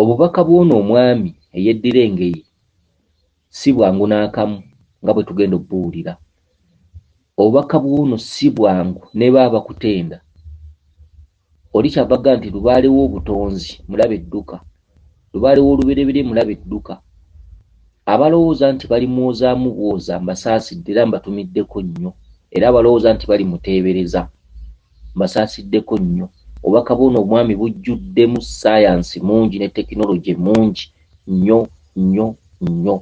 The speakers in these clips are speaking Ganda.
obubaka bw'ono omwami eyeddira engeri si bwangu n'akamu nga bwe tugenda obbuwulira. Obubaka bw'ono si bwangu ne baba kutenda oli kyabaga nti lubaalewo obutonzi mulaba edduka, lubaalewo olubereberye mulaba edduka. Abalowooza nti bali muwozaamu bwoza mbasaasidde era mbatumiddeko nnyo, era abalowooza nti bali muteebereza mbasaasideko nnyo. Obubaka bw'ono omwami bujjuddemu saayansi mungi ne tekinologi mungi nnyo nnyo nnyo.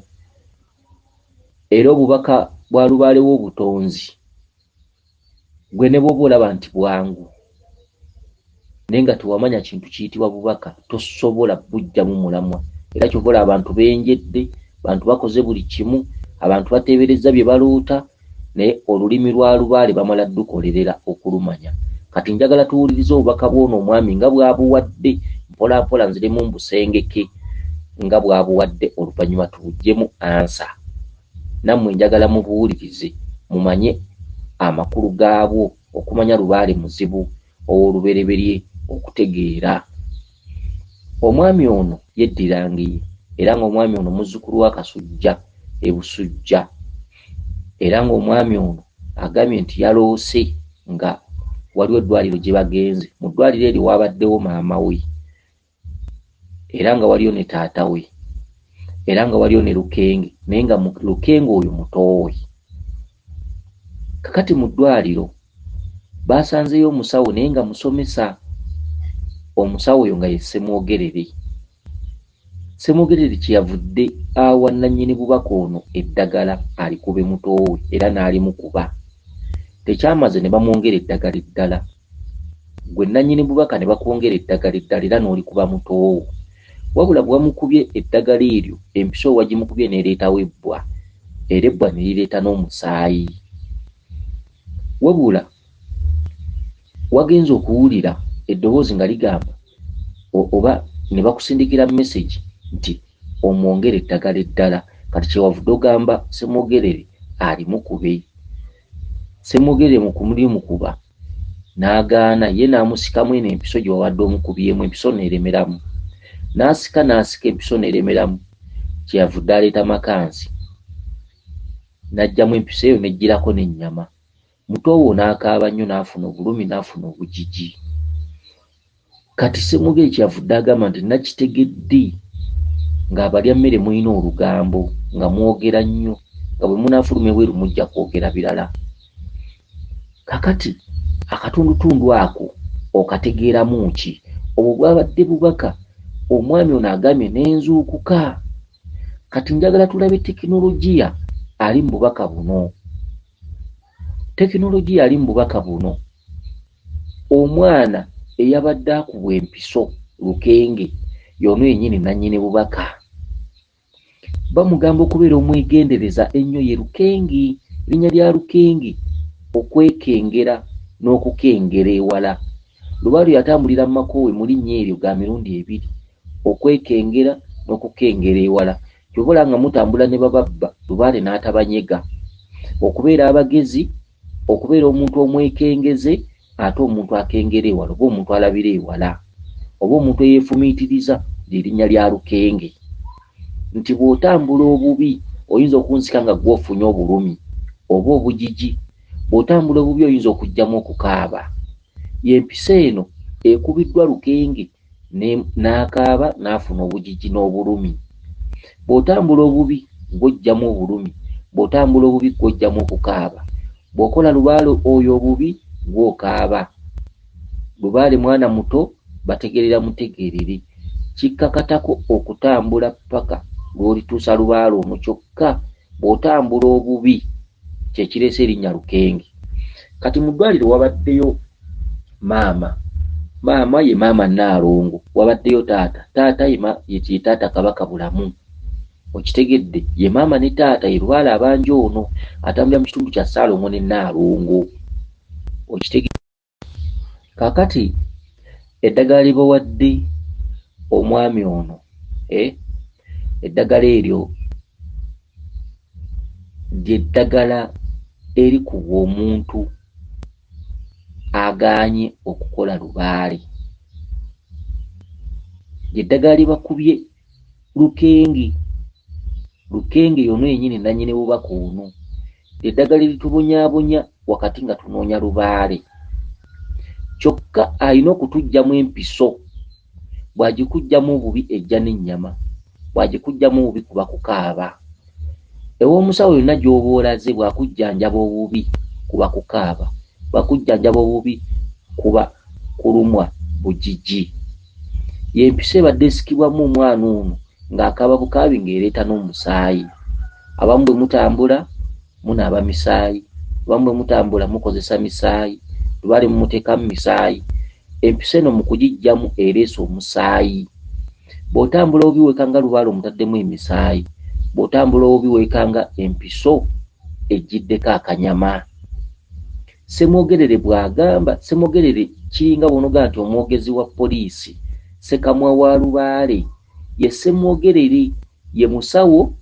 Era obubaka bwa lubaalewo obutonzi gwe ne bw'oba olaba nti bwangu naye nga tewamanya kintu kiyitibwa bubaka tosobola buggyamu mulamwa. Era ky'obola abantu benjedde, abantu bakoze buli kimu, abantu bateebereza bye baloota, naye olulimi lwa lubaale bamala ddukolerera okulumanya. Kati njagala tuwulirize obubaka bw'ono omwami nga bw'abuwadde mpola mpola nziremu mbusengeke nga bw'abuwadde, oluvannyuma tubuggyemu ansa. Nammwe njagala mubuwulirize mumanye amakulu gaabwo, okumanya lubaale muzibu ow'olubereberye okutegeera. Omwami ono yeddirangiye era ng'omwami ono muzzukulu wa Kasujja e Busujja, era ng'omwami ono agambye nti yaloose nga waliwo eddwaliro gye bagenze. Mu ddwaliro eryo waabaddewo maama we, era nga waliyo ne taata we, era nga waliyo ne lukenge, naye nga lukenge oyo mutowe. Kakati mu ddwaliro baasanzeyo omusawo naye nga musomesa. Omusawo oyo nga ye Ssemwogerere. Ssemwogerere kyeyavudde awa nannyini bubaka ono eddagala alikube mutowe era n'alimukuba. Tekyamaze ne bamwongera eddagala eddala. Gwe nannyini bubaka ne bakwongera eddagala eddala era n'olikuba mutowo. Wabula bwe bamukubye eddagala eryo empiso wagimukubye n'ereetawo ebbwa, era ebbwa ne lireeta n'omusaayi. Wabula wagenze okuwulira eddoboozi nga ligamba oba ne bakusindikira message nti omwongere eddagala eddala. Kati kyewavudde ogamba Ssemwogerere alimukube. Ssemwogerere mu kumulimukuba n'agaana, ye n'amusikamu eno empiso gye wawadde omukubyemu, empiso n'eremeramu. N'asika empiso n'eremeramu, kyeyavudde aleeta makansi n'aggyamu empiso eyo n'eggirako n'ennyama. Mutowo n'akaaba nnyo n'afuna obulumi n'afuna obujiji. Kati Ssemwogerere kyeyavudde agamba nti nakitegedde ng'abalya mmere mulina olugambo nga mwogera nnyo, nga bwe munaafuluma ebweru mujja kwogera birala. Kakati akatundutundu ako okategeeramu ki? Obwo bwabadde bubaka. Omwami ono agambye n'enzuukuka. Kati njagala tulabe tekinologiya ali mu bubaka buno. Tekinologiya ali mu bubaka buno. Omwana eyabadde akubwa empiso lukenge y'ono yennyini nannyini bubaka. Bamugamba okubeera omwegendereza ennyo ye lukenge. Linnya lya lukenge okwekengera n'okukengera ewala. Lubaale yatambulira mu makoowe mu linnya eryo ga mirundi ebiri, okwekengera n'okukengera ewala. Kyobola nga mutambula ne bababba, Lubaale n'atabanyega. Okubeera abagezi, okubeera omuntu omwekengeze ate omuntu akengera ewala, oba omuntu alabira ewala, oba omuntu eyeefumiitiriza lye linnya lya lukenge. Nti bw'otambula obubi oyinza okunsika nga gw'ofunye obulumi oba obujiji. Bw'otambula obubi oyinza okuggyamu okukaaba. Y'empisa eno ekubiddwa lukenge n'akaaba n'afuna obujiji n'obulumi. Bw'otambula obubi gw'oggyamu obulumi, bw'otambula obubi gw'oggyamu okukaaba. Bw'okola Lubaale oyo obubi gw'okaaba. Lubaale mwana muto bategerera mutegerere. Kikkakatako okutambula ppaka lw'olituusa Lubaale ono, kyokka bw'otambula obubi kye kireese erinnya lukenge. Kati mu ddwaliro wabaddeyo maama. Maama ye maama Nnaalongo. Wabaddeyo taata. Taata ye taata Kabaka Bulamu. Okitegedde? Ye maama ne taata ye Lubaale abanja ono atambulira mu kitundu kya Ssaalongo ne Nnaalongo. Okitegedde? Kaakati eddagala lye bawadde omwami ono, eddagala eryo ly'eddagala erikubwa omuntu agaanye okukola Lubaale. Eddagala libakubye lukenge yono yennyini nannyini bubaka ono. Eddagala litubonyaabonya wakati nga tunoonya lubaale. Kyokka alina okutuggyamu empiso. Bw'agikuggyamu obubi ejja n'ennyama, bw'agikuggyamu obubi kuba kukaaba. Ew'omusawo yonna gy'oba olaze bw'akujjanjaba obubi kuba kukaaba, bw'akujjanjaba obubi kuba kulumwa bugigi. Y'empisa ebadde esikibwamu omwana ono ng'akaaba bukaabi ng'ereeta n'omusaayi. Abamu bwe mutambula munaaba misaayi, abamu bwe mutambula mukozesa misaayi, lubaale mumuteekamu misaayi. Empisa eno mu kugiggyamu ereese omusaayi. Bw'otambula obiwekanga lubaale omutaddemu emisaayi, bw'otambula obiwekanga empiso ejjiddeko akanyama. Ssemwogerere bw'agamba, Ssemwogerere kiringa bw'onoga nti omwogezi wa poliisi, Ssekamwa wa Lubaale, ye Ssemwogerere, ye musawo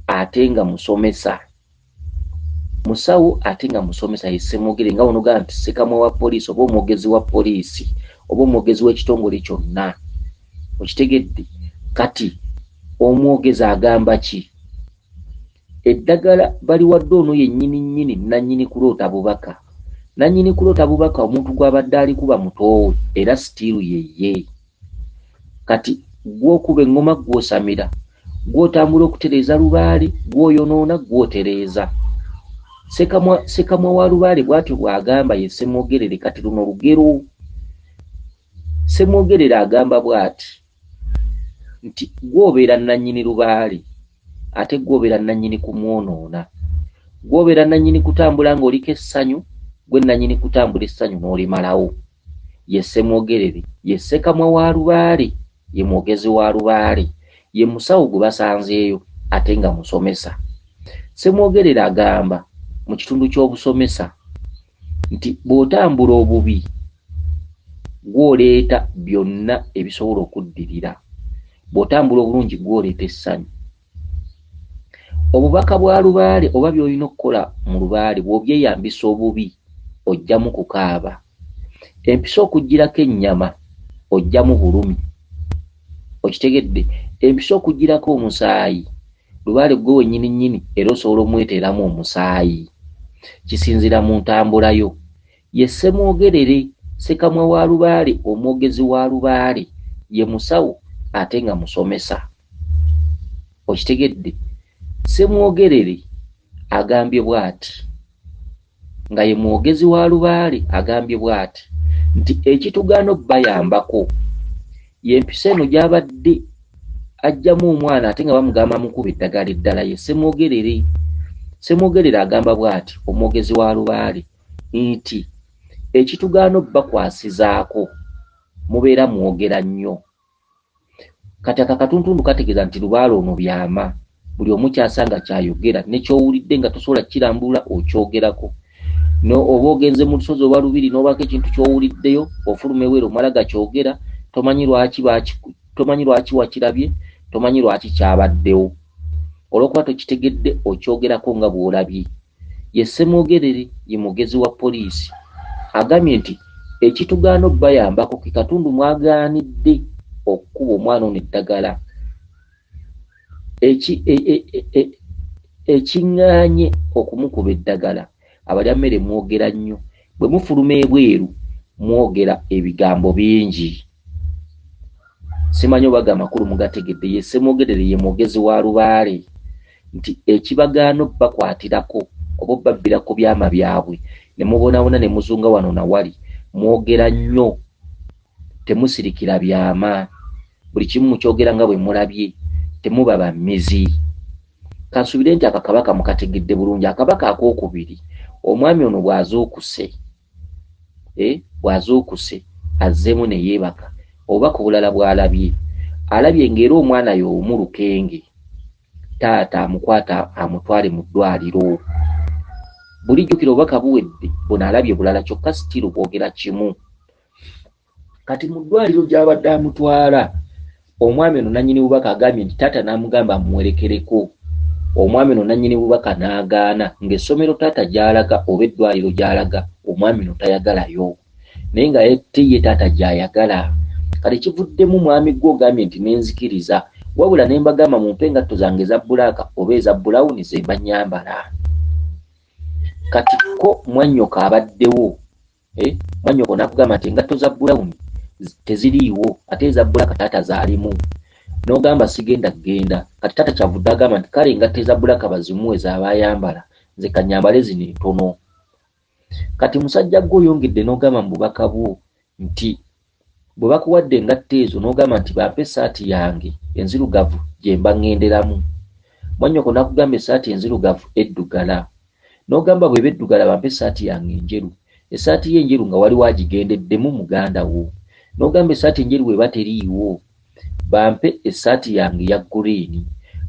ate nga musomesa. Musawo ate nga musomesa ye Ssemwogerere, nga bw'onoga nti Ssekamwa wa poliisi oba omwogezi wa poliisi oba omwogezi w'ekitongole kyonna. Okitegedde? Kati omwogezi agamba ki? Eddagala baliwadde ono yennyini nannyini kuloota bubaka. Nannyini kuloota bubaka omuntu gw'abadde alikuba mutoowe era sitiiru yeye. Kati gw'okuba eŋŋoma gw'osamira, gw'otambula okutereeza Lubaale, gw'oyonoona gw'otereeza. Ssekamwa wa Lubaale bw'atyo bw'agamba ye Ssemwogerere. Kati luno lugero. Ssemwogerere agamba bw'ati nti gw'obeera nannyini Lubaale ate gw'obeera nannyini kumwonoona. Gw'obeera nannyini kutambula ng'oliko essanyu, gwe nannyini kutambula essanyu n'olimalawo. Ye Ssemwogerere, ye Ssekamwa wa Lubaale, ye mwogezi wa Lubaale, ye musawo gwe basanzeeyo ate nga musomesa. Ssemwogerere agamba mu kitundu ky'obusomesa nti bw'otambula obubi gw'oleeta byonna ebisobola okuddirira, bw'otambula obulungi gw'oleeta essanyu. Obubaka bwa Lubaale oba by'olina okukola mu Lubaale bw'obyeyambisa obubi ojjamu kukaaba. Empisa okugirako ennyama ojjamu bulumi. Okitegedde? Empisa okugirako omusaayi, Lubaale gwe wennyini era osobola omweteeramu omusaayi. Kisinzira mu ntambula yo. Ye Ssemwogerere, Ssekamwa wa Lubaale, omwogezi wa Lubaale, ye musawo ate nga musomesa. Okitegedde? Ssemwogerere agambye bw'ati, nga ye mwogezi wa Lubaale agambye bw'ati nti ekitugaana obbayambako y'empisa eno gy'abadde aggyamu omwana ate nga bamugamba mukuba eddagala eddala. Ye Ssemwogerere. Ssemwogerere agamba bw'ati, omwogezi wa Lubaale, nti ekitugaana obbakwasizaako mubeera mwogera nnyo. Kati akakatuntundu kategeeza nti Lubaale ono byama, buli omu kyasanga kyayogera, ne ky'owulidde nga tosobola kirambula okyogerako. Oba ogenze mu lusozi oba lubiri n'obaako ekintu ky'owuliddeyo, ofuluma ewere omala gakyogera, tomanyi lwaki wakirabye, tomanyi lwaki kyabaddewo. Olw'okuba tokitegedde okyogerako nga bw'olabye. Ye Ssemwogerere, ye mwogezi wa poliisi, agambye nti ekitugaana obbayambako ke katundu mwagaanidde okukuba omwana ono eddagala. Ekiŋŋaanye okumukuba eddagala, abalya mmere mwogera nnyo, bwe mufuluma ebweru mwogera ebigambo bingi. Simanyi oba amakulu mugategedde. Ye Ssemwogerere, ye mwogezi wa Lubaale, nti ekibagaana obbakwatirako oba obbabbirako byama byabwe ne mubonaabona ne muzunga wano na wali, mwogera nnyo, temusirikira byama, buli kimu mukyogera nga bwe mulabye, temuba bammizi. Kansuubire nti akakabaka mukategedde bulungi. Akabaka akookubiri, omwami ono bw'azuukuse azzeemu ne yeebaka, obubaka obulala bw'alabye, alabye ng'era omwana y'omu lukenge, taata amukwata amutwale mu ddwaliro. Bulijjukira obubaka buwedde, buno alabye bulala, kyokka sitiiru bwogera kimu. Kati mu ddwaliro gy'abadde amutwala, omwami ono nannyini bubaka agambye nti taata n'amugamba amuwerekereko. Omwami ono nannyini bubaka n'agaana, ng'essomero taata gy'alaga oba eddwaliro gy'alaga omwami ono tayagalayo, naye nga ye taata gy'ayagala. kale kivuddemu mwami gwe ogambye nti nenzikiriza wabula ne mbagamba mumpe engatto zange eza bbulaaka oba eza bbulawuni ze mba nnyambala. Kati ko mwannyoko abaddewo mwannyoko n'akugamba nti engatto za bbulawuni teziriiwo ate eza bbulaaka taata zaalimu n'ogamba sigenda kgenda. Kati taata kyavudde agamba nti kale engatto eza bbulaaka bazimuwe z'abayambala nze kanyambale zino entono. Kati musajja gwe oyongedde n'ogamba mu bubaka bwo nti bwe bakuwadde engatto ezo n'ogamba nti bampe essaati yange enzirugavu gye mba ŋŋenderamu. Mwannyoko n'akugamba essaati enzirugavu eddugala n'ogamba bw'eba eddugala bampe essaati yange enjeru. Essaati ye enjeru nga wali wagigendeddemu muganda wo. N'ogamba essaati enjeru bw'eba teriiwo bampe essaati yange eya guliini.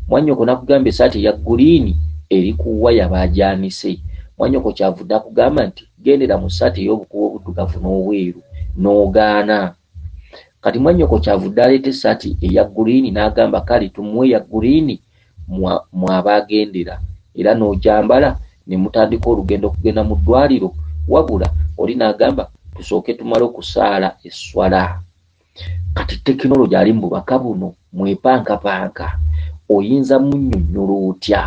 Mwannyoko n'akugamba essaati eya guliini eri ku waya baajanise. Mwannyoko kyavudde akugamba nti gendera mu ssaati ey'obukubo obuddugavu n'obweru n'ogaana. Kati mwannyoko kyavudde aleeta essaati eya guliini n'agamba kale tumuwe eya guliini mwabagendera era n'ojambala ne mutandika olugendo okugenda mu ddwaliro wabula oli n'agamba tusooke tumale okusaala esswala. Kati tekinologi ali mu bubaka buno mwepankapanka oyinza munnyonnyola otya?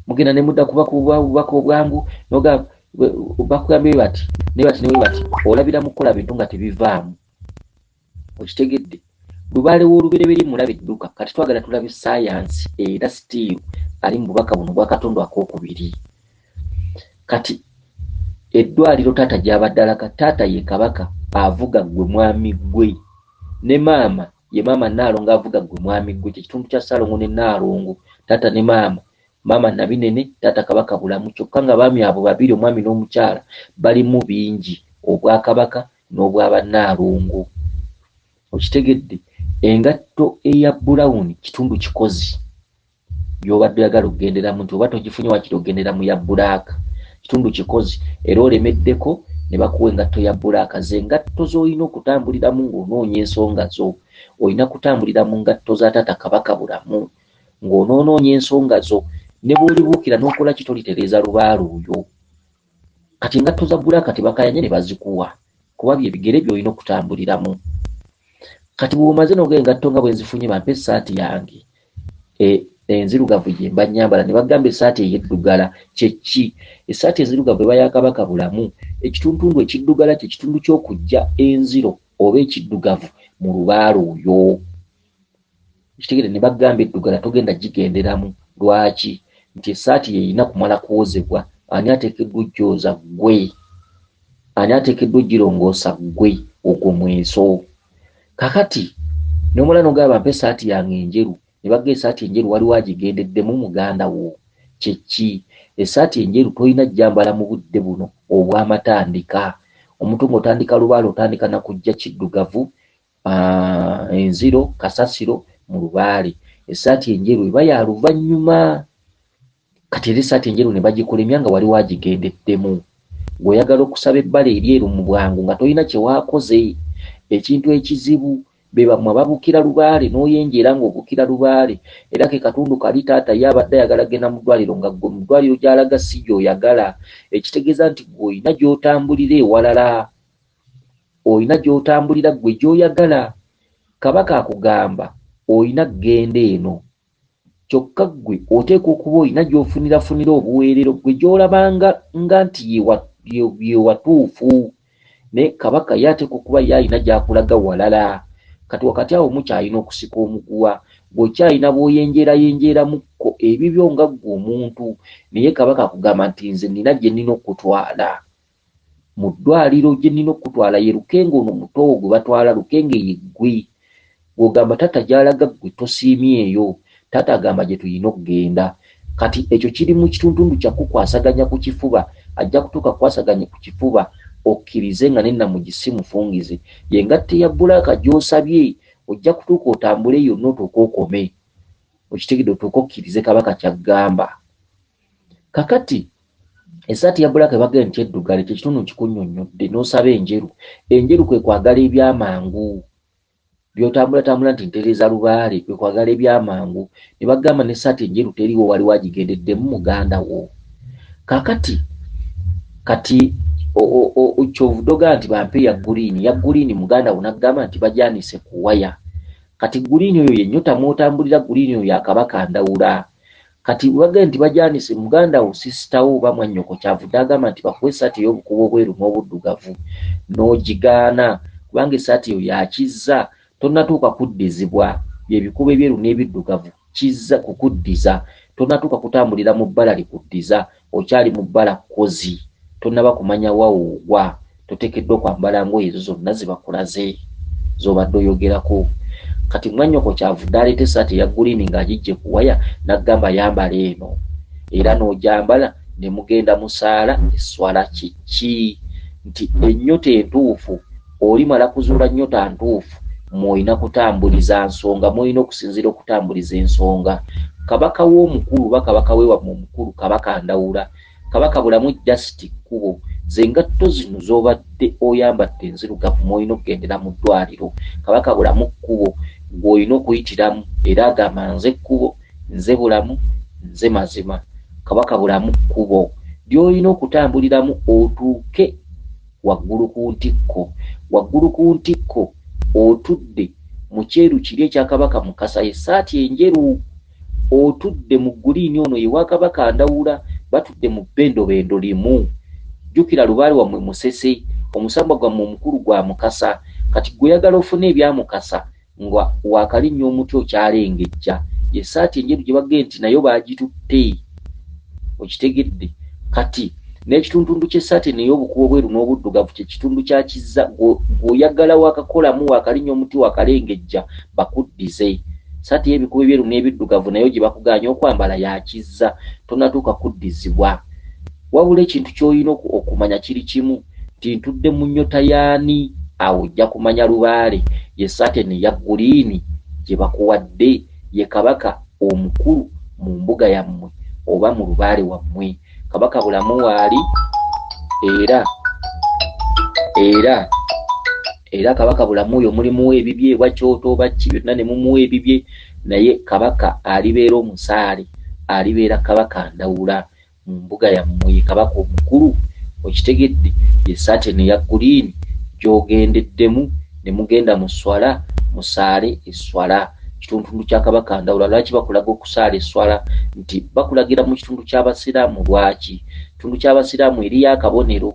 Mugenda ne mudda kuba ku bubaka obwangu n'ogamba bakugambye bati ne bati olabira mu kukola bintu nga tebivaamu. Okitegedde lubaale w'olubereberye mulaba edduka. Kati twagala tulabe saayansi era stiiru ali mu bubaka buno bwa Katonda akookubiri. Kati eddwaliro taata gy'abadde alaka, taata ye kabaka avuga gwe mwami gwe ne maama ye maama Nnaalongo avuga gwe mwami gwe. Kyekitundu kya Ssaalongo ne Nnaalongo, taata ne maama Nabinene, taata kabaka bulamu. Kyokka nga baami abo babiri omwami n'omukyala balimu bingi obwakabaka n'obwaba Nnaalongo. Okitegedde engatto eya bbulawuni kitundu kikozi gy'obadde oyagala okugenderamu nti oba togifunye wakiri ogendera mu ya bbulaaka. Kitundu kikozi era olemeddeko ne bakuwa engatto ya bbulaaka. Ze ngatto z'olina okutambuliramu ng'onoonya ensonga zo. Olina kutambulira mu ngatto za taata kabaka bulamu ng'onoonoonya ensonga zo. Ne bw'olibuukira n'okola kitolitereeza lubaale oyo. Kati engatto za bbulaaka tebakayanye ne bazikuwa kuba bye bigere by'olina okutambuliramu. Kati bw'omaze n'ogenda engatto nga bwe nzifunye bampe essaati yange enzirugavu gye mba nnyambala. Ne bagamba essaati ey'eddugala kye ki? Essaati enzirugavu eba ya kabaka bulamu. Ekitundu ekiddugala kye kitundu ky'okujja enziro oba ekiddugavu mu lubaale oyo. Kitegere ne bagamba eddugala togenda gigenderamu. Lwaki? Nti essaati yeyina kumala kwozebwa. Ani ateekeddwa ogyoza ggwe? Ani ateekeddwa ogirongoosa ggwe? Ogwo mweso. Kakati n'omulala n'ogamba bampe essaati yange enjeru. Ne bagga essaati enjeru waliwo agigendeddemu muganda wo. Kye ki? Essaati enjeru tolina gyambala mu budde buno obw'amatandika. Omuntu ng'otandika lubaale otandika na kujja kiddugavu, enziro, kasasiro mu lubaale. Essaati enjeru eba ya luvannyuma. Kati era essaati enjeru ne bagikulemya nga waliwo agigendeddemu. Ng'oyagala okusaba ebbala eryeru mu bwangu nga tolina kye waakoze. Ekintu ekizibu be bamwe ababukira lubaale n'oyenjera ng'obukira lubaale. Era ke katundu kali taata ye abadde ayagala genda mu ddwaliro nga ggwe mu ddwaliro gy'alaga si gy'oyagala. Ekitegeeza nti ggwe olina gy'otambulira ewalala. Olina gy'otambulira ggwe gy'oyagala. Kabaka akugamba olina ggenda eno. Kyokka ggwe oteekwa okuba olina gy'ofunirafunira obuweerero ggwe gy'olabanga nga nti ye watuufu. Ne kabaka ye ateekwa okuba ye alina gy'akulaga walala. Kati wakati awo mukyalina okusika omuguwa. Bw'okyalina bw'oyenjeerayenjeeramukko ebibyo nga ggwe omuntu. Naye kabaka akugamba nti nze nina gye nnina okutwala. Mu ddwaliro gye nnina okutwala ye Lukenge ono muto gwe batwala. Lukenge ye ggwe. Bw'ogamba taata gy'alaga ggwe tosiimyeyo. Taata agamba gye tulina okugenda. Kati ekyo kiri mu kitundu kya kukwasaganya ku kifuba. Ajja kutuuka kukwasaganya ku kifuba okkirize nga nenna mu gisimufungize. Ye ngatto ya bbulaaka gy'osabye ojja kutuuka otambule yonna otuuka okome. Okitegedde otuuka okkirize kabaka ky'aggamba. Kakati essaati ya bbulaaka ebaga nti eddugala ekyo kitundu kikunnyonnyodde n'osaba enjeru. Enjeru kwe kwagala ebyamangu. By'otambulatambula nti ntereeza lubaale kwe kwagala ebyamangu. Ne bagamba n'essaati enjeru teriiwo waliwo agigendeddemu muganda wo. Kakati kati kyovudoga nti bampe ya green muganda unagamba nti bajanise ku waya kati green oyo yennyota mwotambulira green oyo yakabaka Ndawula kati wage nti bajanise muganda wo sister wo oba mwannyoko kyavudde agamba nti bakuwe esaati y'obukubo obweru n'obuddugavu n'ogigaana kubanga esaati eyo yakizza tonnatuuka kuddizibwa byebikubo ebyeru n'ebiddugavu kizza kukuddiza tonnatuuka kutambulira mu bbala likuddiza okyali mu bbala kkozi tonnaba kumanya wawoogwa toteekeddwa kwambala ngoye ezo zonna zibakulaze z'obadde oyogerako kati mwannyoko kyavudde aleeta esaati eya green ng'agijje ku waya n'aggamba yambala eno era n'ogyambala ne mugenda musaala eswala kiki nti ennyota entuufu olimala kuzuula nnyota ntuufu mwolina kutambuliza nsonga mwolina okusinziira okutambuliza ensonga kabaka w'omukulu oba kabaka weewammwe omukulu kabaka Ndawula kabaka bulamu Just Kkubo zengatto zino z'obadde oyambadde enzirugavu mwolina okugendera mu ddwaliro kabaka bulamu Kkubo gw'olina okuyitiramu era agamba nze Kkubo nze bulamu nze mazima kabaka bulamu Kkubo ly'olina okutambuliramu otuuke waggulu ku ntikko otudde mu kyeru kiri ekya kabaka Mukasa esaati enjeru otudde mu guliini ono ye wa kabaka Ndawula batudde mu bbendobendo limu jjukira lubaale wammwe Musese omusambwa gwammwe omukulu gwa Mukasa kati gweyagala ofune ebya Mukasa nga wakalinnyo omuti okyalengejja esaati enjeru gye bagee nti nayo baagitutte okitegedde kati n'ekitundu ky'essaati n'ey'obukubo obweru n'obuddugavu kye kitundu kya kizza gw'oyagala wakakolamu wakalinnyo omuti wakalengejja bakuddize saati y'ebikubo ebyeru n'ebiddugavu nayo gye bakuganya okwambala yakizza tonnatuuka kuddizibwa wabula ekintu ky'olina okumanya kiri kimu nti ntudde mu nnyota yaani awo ojja kumanya lubaale ye saati eno eya guliini gye bakuwadde ye kabaka omukulu mu mbuga yammwe oba mu lubaale wammwe kabaka bulamu waali era kabaka bulamu oyo mulimuwa ebibye bwa kyoto oba ki byonna ne mumuwa ebibye naye kabaka alibeera omusaale alibeera kabaka Ndawula mu mbuga yammwe kabaka omukulu okitegedde esaati eno eya guliini gy'ogendeddemu ne mugenda mu swala musaale eswala kitundu kya kabaka Ndawula lwaki bakulaga okusaala eswala nti bakulagira mu kitundu ky'abasiraamu lwaki kitundu ky'abasiraamu eriyo akabonero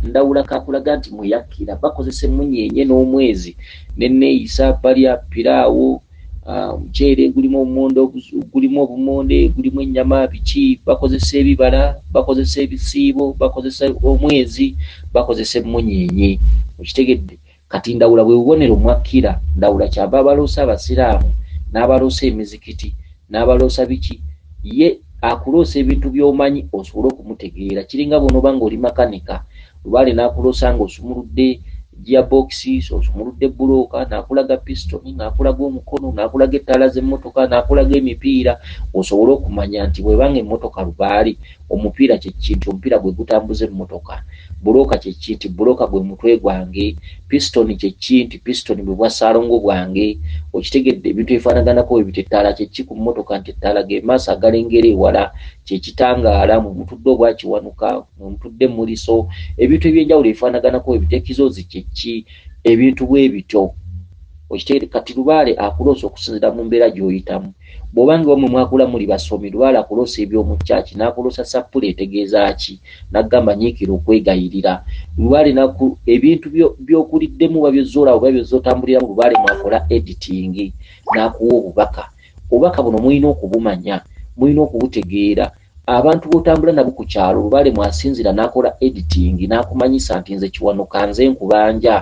Ndawula kakulaga nti mweyakkira bakozesa emunyeenye n'omwezi n'enneeyisa balya piraawo omuceere gulimu obumonde gulimu ennyama biki bakozesa ebibala bakozesa ebisiibo bakozesa omwezi bakozesa emunyeenye okitegedde kati Ndawula bwe bubonero mwakkira Ndawula kyava abaloosa abasiraamu n'abaloosa emizikiti n'abaloosa biki ye akuloosa ebintu by'omanyi osobole okumutegeera kiringa bw'onooba ng'oli makanika lubaale n'akuloosa ng'osumuludde gearbox osumuludde bulooka n'akulaga pistoni n'akulaga omukono n'akulaga ettaala z'emmotoka n'akulaga emipiira osobole okumanya nti bw'ebanga emmotoka lubaali omupiira kye kintu omupiira gwe gutambuza emmotoka bulooka kye kinti bulooka gwe mutwe gwange pistoni kye kinti pistoni bwe bwa ssaalongo bwange okitegedde ebintu ebifaanaganako bwe bita ettaala kye ki ku mmotoka nti ettaala ge maaso agalengera ewala kye kitangaala mwe mutudde obwakiwanuka mwe mutudde muliso ebintu ebyenjawulo ebifaanaganako bwe bita ekizoozi kye ki ebintu bwe bityo okitegedde kati lubaale akuloosa okusinziira mu mbeera gy'oyitamu bw'obanga bamwe mwakula muli basomi lubaale akuloosa eby'omu kyaki n'akuloosa sappula etegeeza ki n'agamba nyiikira okwegayirira lubaale ebintu by'okuliddemu oba by'ozoolaba oba by'ozotambuliramu lubaale mwakola editing n'akuwa obubaka buno mulina okubumanya mulina okubutegeera abantu b'otambula nabo ku kyalo lubaale mwasinzira n'akola editing n'akumanyisa nti nze kiwanuka nze nkubanja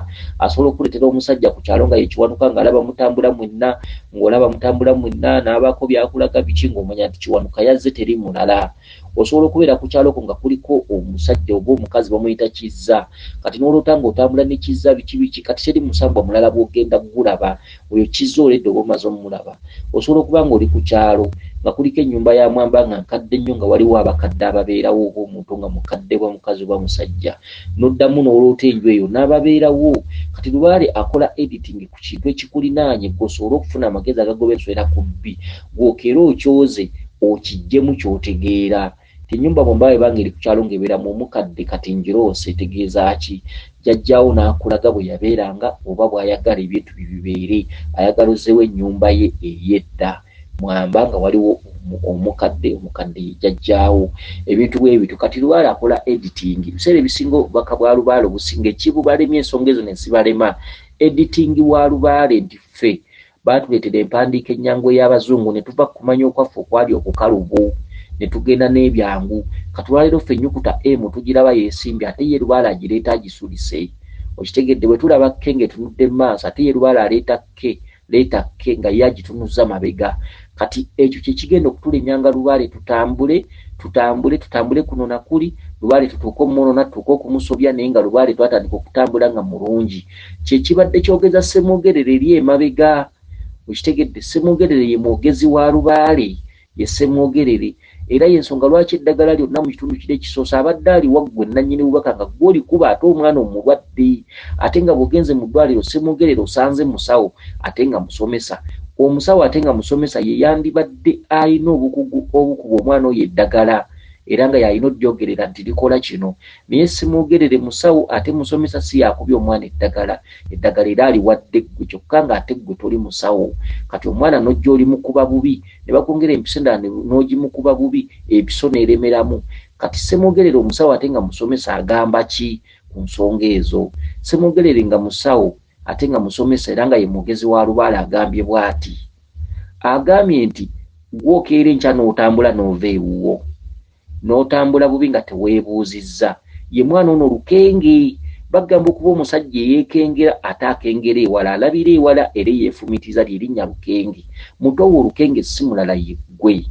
asobola okuleetera omusajja ku kyalo nga ye kiwanuka ng'alaba mutambula mwenna ng'olaba mutambula mwenna n'abaako byakulaga biki ng'omanya nti kiwanuka yazze teri mulala osobola okubeera ku kyaloko nga kuliko omusajja oba omukazi bamuyita kizza kati n'olota ng'otambula ne kizza biki kati teri musambwa mulala bw'ogenda gulaba oyo kizza oledde oba omaze omulaba osobola okuba ng'oli ku kyalo nga kuliko ennyumba ya mwamba nga nkadde nnyo nga waliwo abakadde ababeerawo oba omuntu nga mukadde bwa mukazi bwa musajja n'oddamu n'oloota enju eyo n'ababeerawo kati lubaale akola editing ku kintu ekikulinaanye gw'osobole okufuna amagezi agagoba enswera ku bbi gw'okeera okyoze okijjemu ky'otegeera Tinyumba bombawe bangiri kukyalo ngebeera mu mukadde kati njiroose tegeeza ki jjajjaawo n'akulaga bwe yabeeranga oba bw'ayagala ebintu bibeere ayagala ozzeewo ennyumba ye ey'edda mwamba nga waliwo omukadde ye jjajjaawo ebintu bwe bityo kati Lubaale akola editing biseera ebisinga obubaka bwa Lubaale obusinga ekibubalemye ensonga ezo ne zibalema editing wa Lubaale nti ffe baatuleetera empandiika ennyangu ey'Abazungu ne tuva kumanya okwaffe okwali okukalubo ne tugenda n'ebyangu kati olwaleero ffe ennyukuta M tugiraba yeesimbye ate ye Lubaale agireeta agisulise okitegedde bwe tulaba K ng'etunudde mu maaso ate ye Lubaale aleeta K nga ye agitunuza mabega kati ekyo kye kigenda okutulenyanga Lubaale tutambule kuno na kuli Lubaale tutuuke omumono natuuke okumusobya naye nga Lubaale twatandika okutambula nga mulungi kye kibadde kyogeza Ssemwogerere eri emabega okitegedde Ssemwogerere ye mwogezi wa Lubaale ye Ssemwogerere era y'ensonga lwaki eddagala lyonna mu kitundu kiri ekisoose abadde ali waggwe nannyini bubaka nga gw'olikuba ate omwana omulwadde ate nga bw'ogenze mu ddwaliro Ssemwogerere osanze musawo ate nga musomesa omusawo ate nga musomesa ye yandibadde alina obukugu obukuba omwana oyo eddagala era nga yalina odyogerera nti likola kino naye Ssemwogerere musawo ate musomesa si yakubye omwana eddagala era aliwadde ggwe kyokka nga ate ggwe toli musawo kati omwana n'ojja olimukuba bubi ne bakwongera empiso endala n'ogimukuba bubi empiso n'eremeramu kati Ssemwogerere omusawo ate nga musomesa agamba ki ku nsonga ezo Ssemwogerere nga musawo ate nga musomesa era nga ye mwogezi wa Lubaale agambye bw'ati agambye nti gw'okeera enkya n'otambula n'ova ewuwo n'otambula bubi nga teweebuuzizza ye mwana ono lukenge bagamba okuba omusajja eyeekengera ate akengera ewala alabira ewala era yeefumitiza lyerinnya lukenge mutowo olukenge si mulala ye ggwe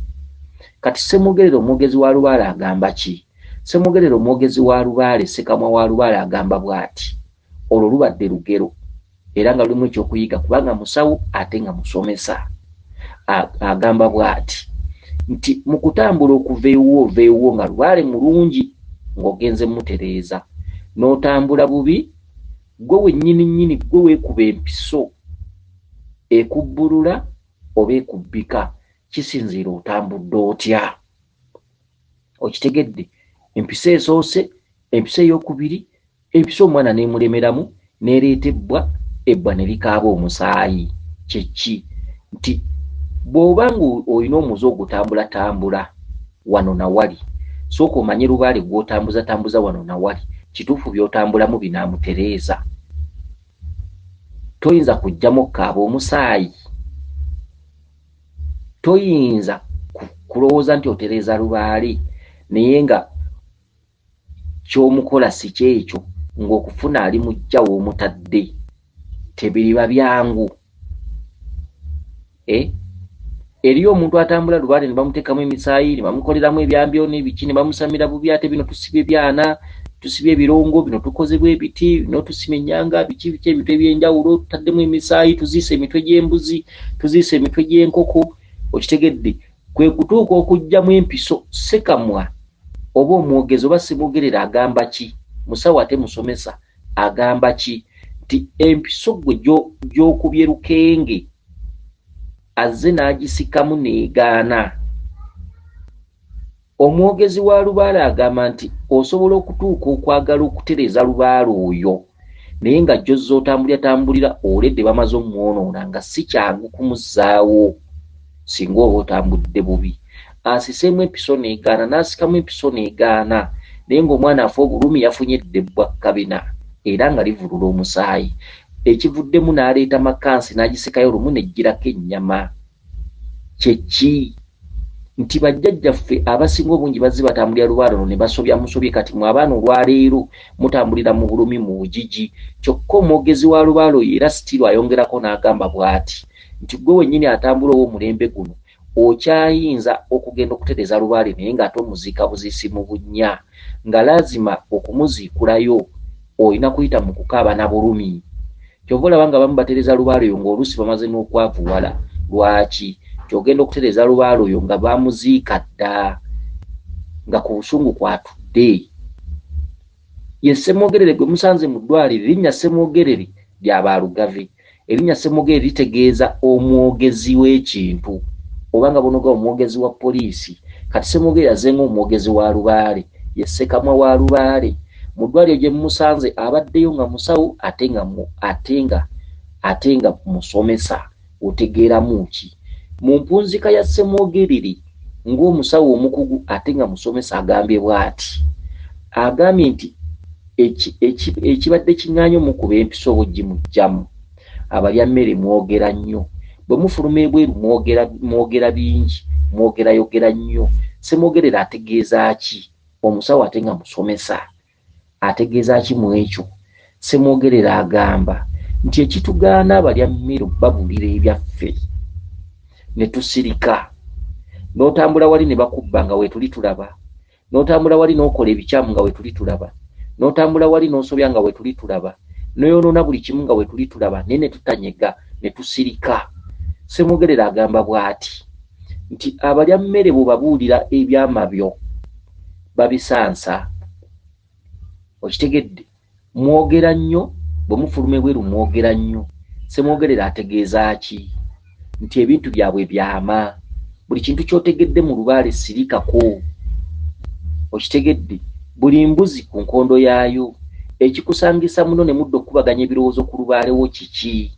kati Ssemwogerere omwogezi wa Lubaale agamba ki Ssemwogerere omwogezi wa Lubaale Ssekamwa wa Lubaale agamba bw'ati olwo lubadde lugero era nga lulimu ekyokuyiga kubanga musawo ate nga musomesa agamba bw'ati nti mu kutambula okuva ewuwo nga Lubaale mulungi ng'ogenze mutereeza n'otambula bubi gwe wennyini gwe weekuba empiso ekubbulula oba ekubbika kisinziira otambudde otya okitegedde empiso esoose empiso ey'okubiri empiso omwana n'emulemeramu n'ereetebbwa ebbwa ne likaaba omusaayi kyeki nti bw'oba nga olina omuze ogutambula wano na wali sooka omanye Lubaale gw'otambuza wano na wali kituufu by'otambulamu binaamutereeza toyinza kujjamu okukaaba omusaayi toyinza kulowooza nti otereeza Lubaale naye nga ky'omukola si kyekyo ng'okufuna ali mujja w'omutadde tebiriba byangu eriyo omuntu atambula Lubaale ne bamuteekamu emisaayi ne bamukoleramu ebyambyo n'ebiki ne bamusamira bubi ate bino tusibye byana tusibye ebirongo bino tukozebwa ebiti bino tusima ennyanga biki ebintu ebyenjawulo tutaddemu emisaayi tuziise emitwe gy'embuzi tuziise emitwe gy'enkoko okitegedde kwe kutuuka okugjamu empiso Ssekamwa oba omwogezi oba Ssemwogerere agamba ki musawo ate musomesa agamba ki nti empiso gwe gy'okubye lukenge azze n'agisikamu n'egaana omwogezi wa Lubaale agamba nti osobola okutuuka okwagala okutereeza Lubaale oyo naye nga jjozza otambulira oledde bamaze omwonoona nga si kyangu kumuzzaawo singa oba otambudde bubi asiseemu empiso n'egaana n'asikamu empiso n'egaana naye ng'omwana afa obulumi yafunye eddebwa kabina era nga livulula omusaayi ekivuddemu n'aleeta makansi n'agisekayo lumu n'eggirako ennyama kyeki nti bajjajjaffe abasinga obungi bazze batambulira Lubaale ono ne basobya musobye kati mwe abaana olwaleero mutambulira mu bulumi mu bugigi kyokka omwogezi wa Lubaale oyo era sitiru ayongerako n'agamba bw'ati nti gwe wennyini atambula ow'omulembe guno okyayinza okugenda okutereeza Lubaale naye ng'ate omuziika buziisi mu bunnya nga laazima okumuziikulayo olina kuyita mu kukaaba na bulumi kyova olaba nga bamu batereeza Lubaale oyo ng'oluusi bamaze n'okwavuwala lwaki kyogenda okutereeza Lubaale oyo nga bamuziika dda nga ku busungu kwatudde ye Ssemwogerere gwe musanze mu ddwaliro erinnya Ssemwogerere lya Baalugave erinnya Ssemwogerere litegeeza omwogezi w'ekintu oba nga bonoga omwogezi wa poliisi kati Ssemwogerere azze ng'omwogezi wa Lubaale, ye Ssekamwa wa Lubaale. Mu ddwaliro gye mumusanze abaddeyo nga musawo ate nga musomesa. Otegeeramu ki? Mu mpunzika ya Ssemwogerere ng'omusawo omukugu ate nga musomesa agambye bw'ati. Agambye nti ekibadde kiŋŋaanye omukuba empisa obugimugjamu. Abalya mmere mwogera nnyo. Bwe mufuluma ebweru mwogera bingi, mwogerayogera nnyo. Ssemwogerere ategeeza ki? Omusawo ate nga musomesa ategeeza ki mu ekyo? Ssemwogerere agamba nti ekitugaana abalya mmere babuulira ebyaffe ne tusirika. N'otambula wali ne bakubba nga weetuli tulaba. N'otambula wali n'okola ebikyamu nga weetuli tulaba. N'otambula wali n'osobya nga weetuli tulaba. N'oyonoona buli kimu nga weetuli tulaba, naye ne tutanyega ne tusirika. Ssemwogerere agamba bw'ati nti abalya mmere bwe babuulira ebyama byo babisansa. Okitegedde? Mwogera nnyo, bwe mufuluma ebweru mwogera nnyo. Ssemwogerere ategeeza ki? Nti ebintu byabwe byama. Buli kintu ky'otegedde mu Lubaale sirikako. Okitegedde? Buli mbuzi ku nkondo yaayo. Ekikusangisa muno ne mudda okubaganya ebirowoozo ku Lubaale wo kiki?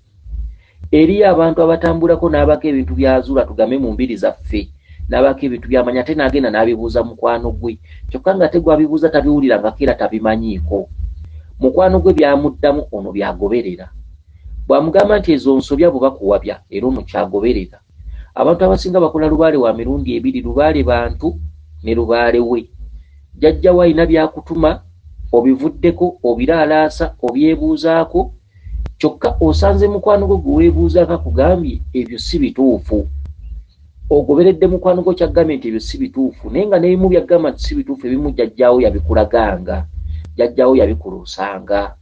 Eriyo abantu abatambulako n'abako ebintu byazuula tugambe mu mbiri zaffe, n'abako ebintu byamanya ate n'agenda n'abibuuza mukwano gwe. Kyokka nga te gwabibuuza tabiwulirangako era tabimanyiiko. Mukwano gwe byamuddamu ono byagoberera. Bw'amugamba nti ezo nsobya bwe bakuwabya era ono kyagoberera. Abantu abasinga bakola Lubaale wa mirundi ebiri, Lubaale bantu ne Lubaale we. Jjajjawo alina byakutuma, obivuddeko, obiraalaasa, obyebuuzaako, kyokka osanze mukwano gwe gwe weebuuzaako akugambye ebyo si bituufu. Ogoberedde mukwano gwe kyagambye nti ebyo si bituufu, naye nga n'ebimu byagamba nti si bituufu, ebimu jjajjaawo yabikulaganga, jjajjaawo yabikulusanga.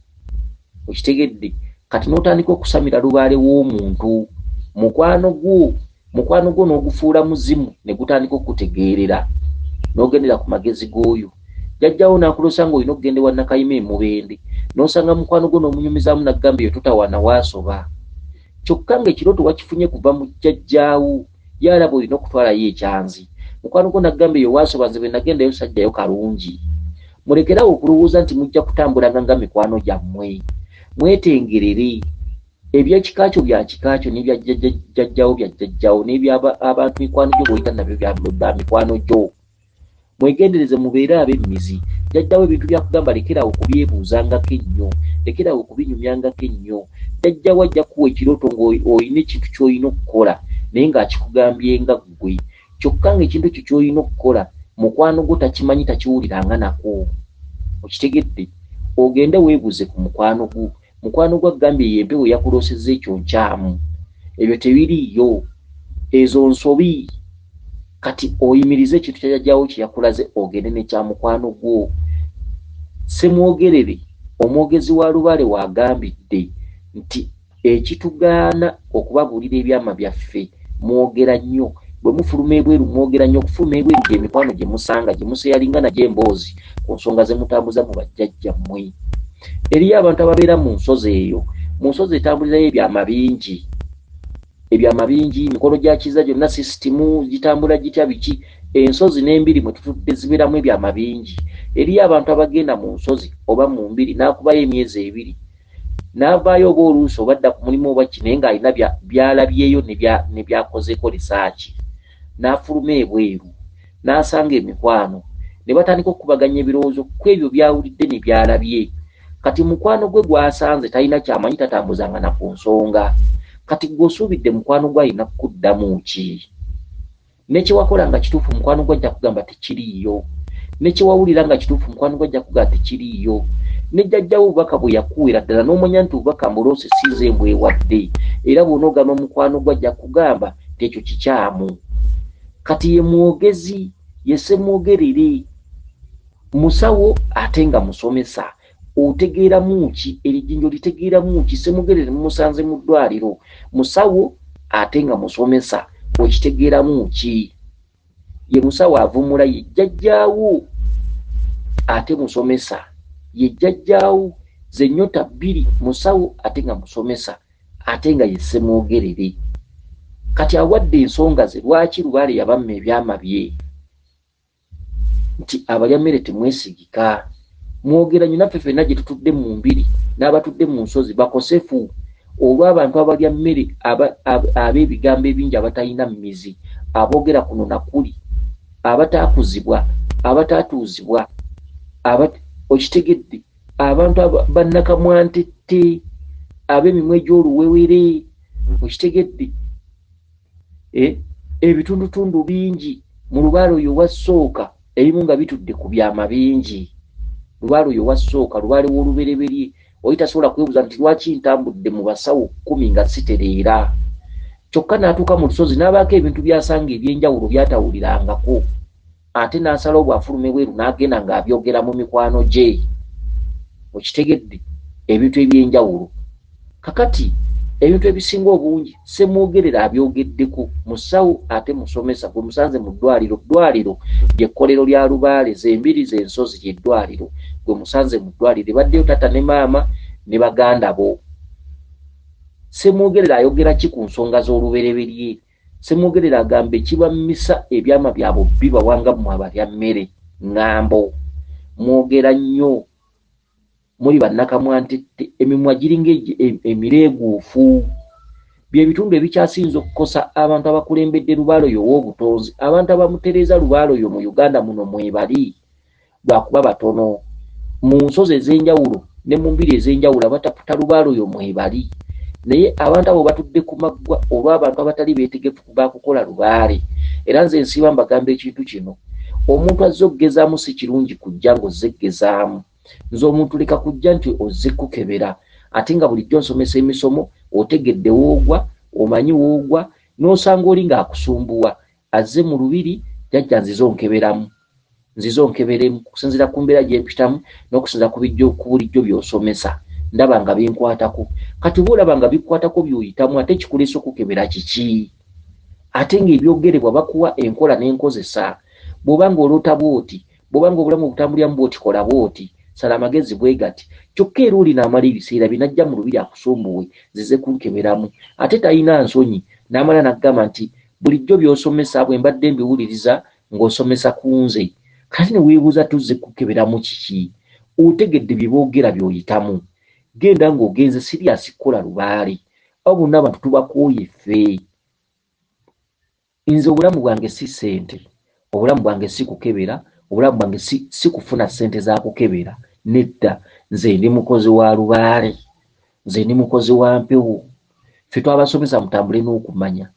Okitegedde? Kati n'otandika okusamira Lubaale w'omuntu, mukwano gwo n'ogufuula muzimu ne gutandika okutegeerera, n'ogendera ku magezi g'oyo. Jjajjaawo n'akulosa ng'olina okugenda ewa Nakayima e Mubende, n'osanga mukwano gwo n'omunyumizaamu n'agamba eyo totawana waasoba. Kyokka ng'ekirooto wakifunye kuva mu jjajjaawo, ye alaba olina okutwalayo ekyanzi. Mukwano gwo n'agamba eyo waasoba, nze bwe nagendayo sajjayo kalungi. Mulekerawo okulowooza nti mujja kutambulanga nga mikwano gyammwe. Mwetengerere. Ebyekikaakyo bya kikaakyo n'ebya jjajjaawo bya jjajjaawo, n'eby'abantu mikwano gyo bw'oyita nabyo bya mikwano gyo. Mwegendereze mubeere ab'emmizi. Jjajjaawo ebintu byakugamba lekeraawo okubyebuuzangako ennyo, lekeraawo okubinyumyangako ennyo. Jjajjaawo ajja kuwa ekirooto ng'olina ekintu ky'olina okukola naye ng'akikugambyenga ggwe. Kyokka ng'ekintu ekyo ky'olina okukola mukwano gwo takimanyi, takiwuliranga nako. Okitegedde? Ogende weebuuze ku mukwano gwo. Mukwano gwo agambye ye empewo yakuloosezza ekyo nkyamu. Ebyo tebiriiyo. Ezo nsobi. Kati oyimirize ekintu kya jjajjaawo kye yakulaze ogende ne kya mukwano gwo. Ssemwogerere omwogezi wa Lubaale w'agambidde nti ekitugaana okubabuulira ebyama byaffe mwogera nnyo. Bwe mufuluma ebweru mwogera nnyo. Okufuluma ebweru gy'emikwano gye musanga, gye museyalinga nagyo emboozi ku nsonga ze mutambuza mu bajjajjammwe. Eriyo abantu ababeera mu nsozi eyo. Mu nsozi etambulirayo ebyama bingi. Ebyama bingi, emikono gya kiza gyonna sisitimu gitambula gitya biki. Ensozi n'embiri mwe tutudde zibeeramu ebyama bingi. Eriyo abantu abagenda mu nsozi oba mu mbiri n'akubayo emyezi 2 n'avaayo oba oluusi obadda ku mulimu oba ki, naye ng'alina byalabyeyo ne byakozeeko risaaki. N'afuluma ebweru n'asanga emikwano ne batandika okubaganya ebirowoozo ku ebyo byawulidde ne byalabye. Kati mukwano gwe gw'asanze talina kyamanyi, tatambuzanga na ku nsonga. Kati gw'osuubidde mukwano gwe alina kuddamu ki? Ne kye wakola nga kituufu mukwano gwe ajja kugamba tekiriiyo. Ne kye wawulira nga kituufu mukwano gwe ajja kugamba tekiriiyo. Ne jjajjaawo obubaka bwe yakuwera ddala n'omanya nti obubaka mbuloose siize mbwewadde, era bw'onoogamba mukwano gwe ajja kugamba nti ekyo kikyamu. Kati ye mwogezi, ye Ssemwogerere, musawo ate nga musomesa. Otegeeramu ki? Erijinjo litegeeramu ki? Ssemwogerere mumusanze mu ddwaliro, musawo ate nga musomesa, okitegeeramu ki? Ye musawo avumula, ye jjajjaawo ate musomesa. Ye jjajjaawo, ze nnyota 2, musawo ate nga musomesa, ate nga ye Ssemwogerere. Kati awadde ensonga ze lwaki Lubaale yabamma ebyama bye. nti abalya mmere temwesigika. Mwogera nnyo naffe ffenna gye tutudde mu mbiri n'abatudde mu nsozi bakosefu olw'abantu abalya mmere ab'ebigambo ebingi abatalina mmizi, aboogera kuno na kuli, abataakuzibwa, abataatuuzibwa, okitegedde, abantu bannakamwantette, ab'emimwa egy'oluwewere, okitegedde, ebitundutundu bingi mu lubaale oyo wasooka ebimu nga bitudde ku byama bingi. Lubaale oyo wasooka, lubaale w'olubereberye, oyi tasobola kwebuuza nti lwaki ntambudde mu basawo 10 nga sitereera. Kyokka n'atuuka mu lusozi n'abaako ebintu byasanga eby'enjawulo byatawulirangako, ate n'asalawo bw'afuluma ebweru n'agenda ng'abyogera mu mikwano gye. Okitegedde, ebintu eby'enjawulo. Kakati ebintu ebisinga obungi semwogerera abyogeddeko, musawo ate musomesa, gwe musanze mu ddwaliro. Ddwaliro ly'ekkolero lya lubaale, zembiri z'ensozi ly'eddwaliro, gwe musanze mu ddwaliro. Ebaddeyo tata ne maama ne baganda bo. Semwogerera ayogera ki ku nsonga z'olubereberye? Semwogerera agamba ekibammisa ebyama byabwe bibawanga mu abalya mmere ŋŋambo. Mwogera nnyo, muli bannakamwantette, emimwa giringa emireeguufu. Bye bitundu ebikyasinza okukosa abantu abakulembedde lubaale oyo ow'obutonzi. Abantu abamutereeza lubaale oyo mu Uganda muno mwebali lwakuba batono. Mu nsozi ez'enjawulo ne mu mbiri ez'enjawulo abataputa lubaale oyo mwebali. Naye abantu abo batudde ku maggwa olw'abantu abatali beetegefu bakukola lubaale. Era nze nsiba mbagamba ekintu kino, omuntu azze okugezaamu si kirungi kujja ng'ozze kugezaamu. Nze omuntu leka kujja nti ozze kukebera, ate nga bulijjo nsomesa emisomo otegedde woogwa, omanyi woogwa, n'osanga oli ng'akusumbuwa. Azze mu lubiri, jjajja nzize onkeberemu okusinziira ku mbeera gy'empitamu n'okusinziira ku bulijjo by'osomesa. Ndaba nga binkwatako. Kati bw'olaba nga bikwatako by'oyitamu, ate kikuleese okukebera kiki? Ate ng'ebyogerebwa bakuwa enkola n'enkozesa. Bw'oba ng'oloota bw'oti, bw'oba ng'obulamu obutambuliramu bw'oti, kola bw'oti. Sala amagezi bwe gati. Kyokka era oli n'amala ebiseera binajja mu lubiri akusumbuwe, zize kunkeberamu. Ate talina nsonyi, n'amala n'aggamba nti bulijjo by'osomesa bwe mbadde mbiwuliriza ng'osomesa ku nze. Kati ne weebuuza tuzze kukeberamu kiki? Otegedde bye boogera by'oyitamu. Genda ng'ogenze siriasi kukola lubaale. Awo bonna abantu tubakooye ffe. Nze obulamu bwange si ssente, obulamu bwange si kukebera, obulamu bwange si kufuna ssente za kukebera. Nedda, nze ndi mukozi wa lubaale, nze ndi mukozi wa mpewo. Ffe twabasomesa mutambule n'okumanya.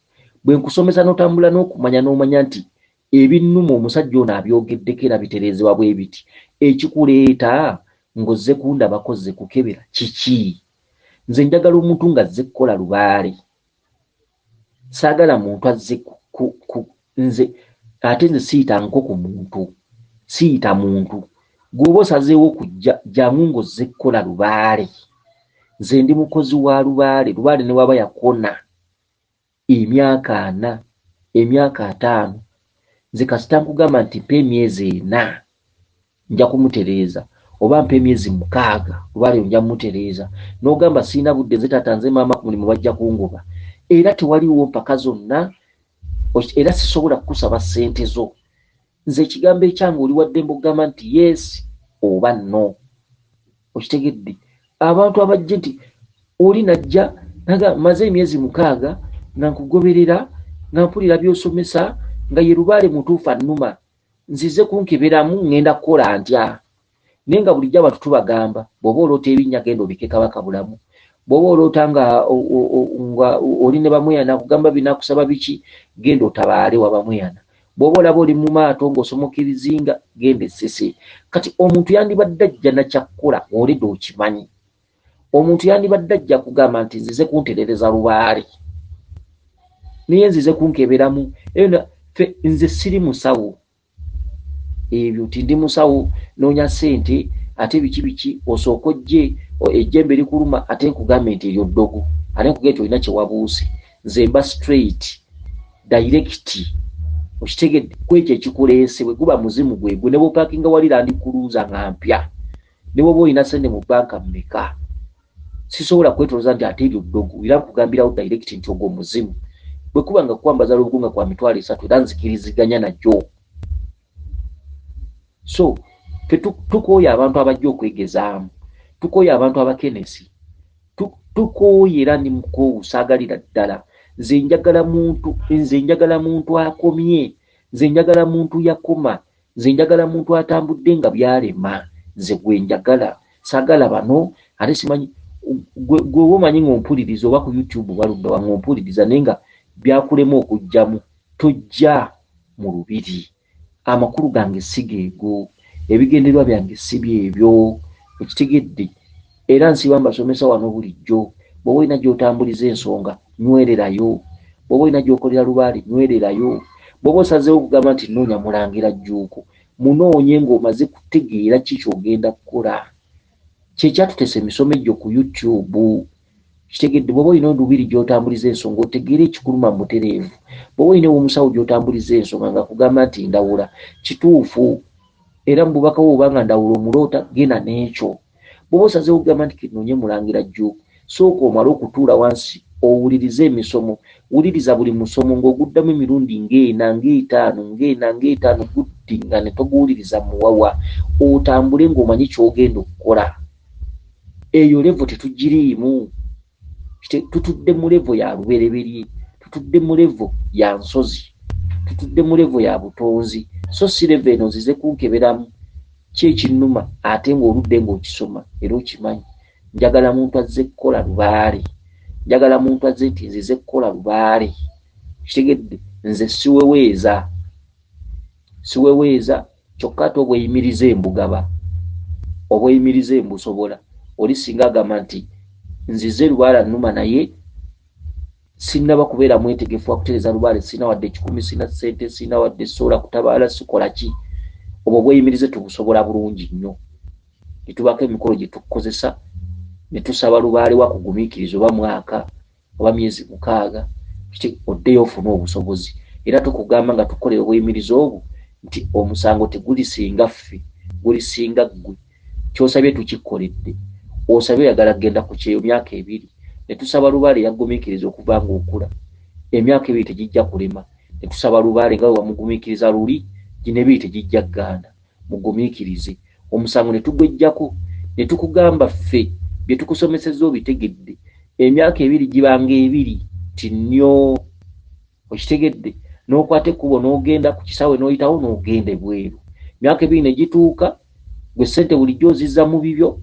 Bwe nkusomesa n'otambula n'okumanya n'omanya nti ebinnuma omusajja ono abyogeddeko era bitereezebwa bwe biti. Ekikuleeta ng'ozze kundabako zze kukebera kiki? Nze njagala omuntu ng'azze kukola lubaale. Saagala muntu azze nze ate nze siyita nko ku muntu, siyita muntu. Gw'oba osazeewo okujja jangu ng'ozze kukola lubaale. Nze ndi mukozi wa lubaale. Lubaale ne waba yakona emyaka 4, emyaka 5, nze kasita nkugamba nti mpa emyezi 4 nja kumutereeza, oba mpa emyezi 6 lubaale nja mumutereeza. N'ogamba sirina budde, nze taata nze maama ku mulimu bajja kungoba. Era tewaliwo mpaka zonna, era sisobola kukusaba ssente zo. Nze ekigambo ekyange oli wadde mbogamba nti yes oba no. Okitegedde? Abantu abajje nti oli najja naga maze emyezi 6 nga nkugoberera nga mpulira by'osomesa nga ye lubaale mutuufu annuma, nzize kunkeberamu ngenda kukola ntya? Naye nga bulijjo abantu tubagamba bw'oba oloota ebinnya genda obike Kabaka bulamu. Bw'oba oloota nga oli ne bamweyana kugamba binaakusaba biki, genda otabaale wa bamweyana. Bw'oba olaba oli mu maato ng'osomoka ebizinga, genda essese. Kati omuntu yandibadde ajja na kyakukola olidde okimanyi. Omuntu yandibadde ajja kugamba nti nzize kunterereza lubaale, naye nzize kunkeberamu. Nze siri musawo. Ebyo ti ndi musawo noonya ssente, ate biki osooka ojje ejjembe likuluma ate nkugambe nti eryo ddogo, ate nkugambe nti olina kye wabuuse. Nze mba straight direct. Okitegedde? Kwekyo ekikuleese bwe guba muzimu gwegwe, ne bw'opaakinga wali Land Cruiser nga mpya, ne bw'oba olina ssente mu bbanka mmeka, sisobola kwetoloza nti ate ebyo ddogo. Era nkugambirawo direct nti ogwo muzimu. Bwe kuba nga kukwambaza lubugunga kwa 3 era nzikiriziganya najjo. So tukooya abantu abajja okwegezaamu, tukooya abantu abakenesi, tukooya era ndi mukoowusaagalira ddala. Nze njagala muntu akomye, nze njagala muntu yakoma, nze njagala muntu atambudde nga byalema, nze gwe njagala. Saagala bano ate simanyi gwe omanyi ng'ompuliriza oba ku YouTube waludda wa ng'ompuliriza naye nga byakulema okujjamu, tojja mu lubiri. Amakulu gange si geego, ebigendererwa byange si byebyo, okitegedde. Era nsiba mbasomesa wano bulijjo. Bw'oba olina gy'otambuliza ensonga nywererayo, bw'oba olina gy'okolera lubaale nywererayo, bw'oba osazeewo okugamba nti nnoonya Mulangira Jjuuko, munoonye ng'omaze kutegeera ki ky'ogenda kukola. Kyekyatutesa emisomo egyo ku YouTube. Kitegedde bw'oba olina olubiri gy'otambuliza ensonga otegeere ekikuluma mutereevu. Bw'oba olina omusawo gy'otambuliza ensonga nga kugamba nti ndawula kituufu, era mu bubaka bwo obanga ndawula omuloota genda n'ekyo. Bw'oba osazeewo okugamba nti kinoonye Mulangira Jjuuko, sooka omale okutuula wansi owulirize emisomo. Wuliriza buli musomo ng'oguddamu emirundi ng'etaano guddinga ne toguwuliriza muwawa, otambule ng'omanyi ky'ogenda okukola. Eyo levo tetugiriimu. Tutudde mu levo ya lubereberye, tutudde mu levo ya nsozi, tutudde mu levo ya butonzi. So si levo eno nzize kunkeberamu ki ekinnuma ate ng'oludde ng'okisoma era okimanyi. Njagala muntu azze kukola lubaale, njagala muntu azze nti nzize kukola lubaale. Kitegedde nze siweweeza kyokka ate obweyimiriza embugaba, obweyimiriza embusobola. Oli singa agamba nti nzize lubaala nnuma naye sinnaba kubeera mwetegefu akutereeza lubaale, sina wadde ekikumi, sina ssente, sina wadde sola kutabaala, sikola ki. Obwo bweyimirize tubusobola bulungi nnyo. Ne tubako emikolo gye tukozesa ne tusaba lubaale wa kugumiikiriza oba mwaka oba myezi 6 oddeyo ofune obusobozi. Era tukugamba nga tukolera obweyimiriza obwo nti omusango tegulisinga ffe, gulisinga ggwe. Ky'osabye tukikoledde. Osabye oyagala kugenda ku kyeyo myaka 2 ne tusaba lubaale yagumiikiriza okuva ng'okula. Emyaka 2 tegijja kulema. Ne tusaba lubaale nga wamugumiikiriza luli, gino 2 tegijja kuganda. Mugumiikirize. Omusango ne tugwejjako ne tukugamba ffe bye tukusomesezza obitegedde. Emyaka 2 gibanga 2 tinnyo. Okitegedde. N'okwata ekkubo n'ogenda ku kisaawe n'oyitawo n'ogenda ebweru. Myaka 2 ne gituuka, gwe ssente bulijjo ozizza mu bibyo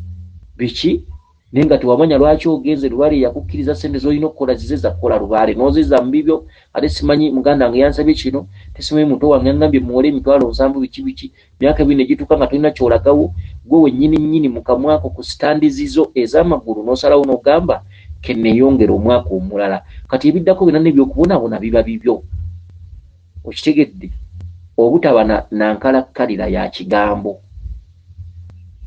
biki, naye nga tewamanya lwaki ogenze lubaale yakukkiriza ssente z'olina okukola zize za kukola lubaale n'ozizza mu bibyo. Ate simanyi muganda wange yansabye kino, tesimanyi muto wange yangambye muwole emitwalo 7 biki. Myaka 2 ne gituuka nga tolina kyolagawo, gwe wennyini mu kamwako ku sitandi zizo ez'amagulu n'osalawo n'ogamba kenneeyongera omwaka omulala. Kati ebiddako byonna n'ebyokubonaabona biba bibyo. Okitegedde. Obutaba nankalakkalira ya kigambo.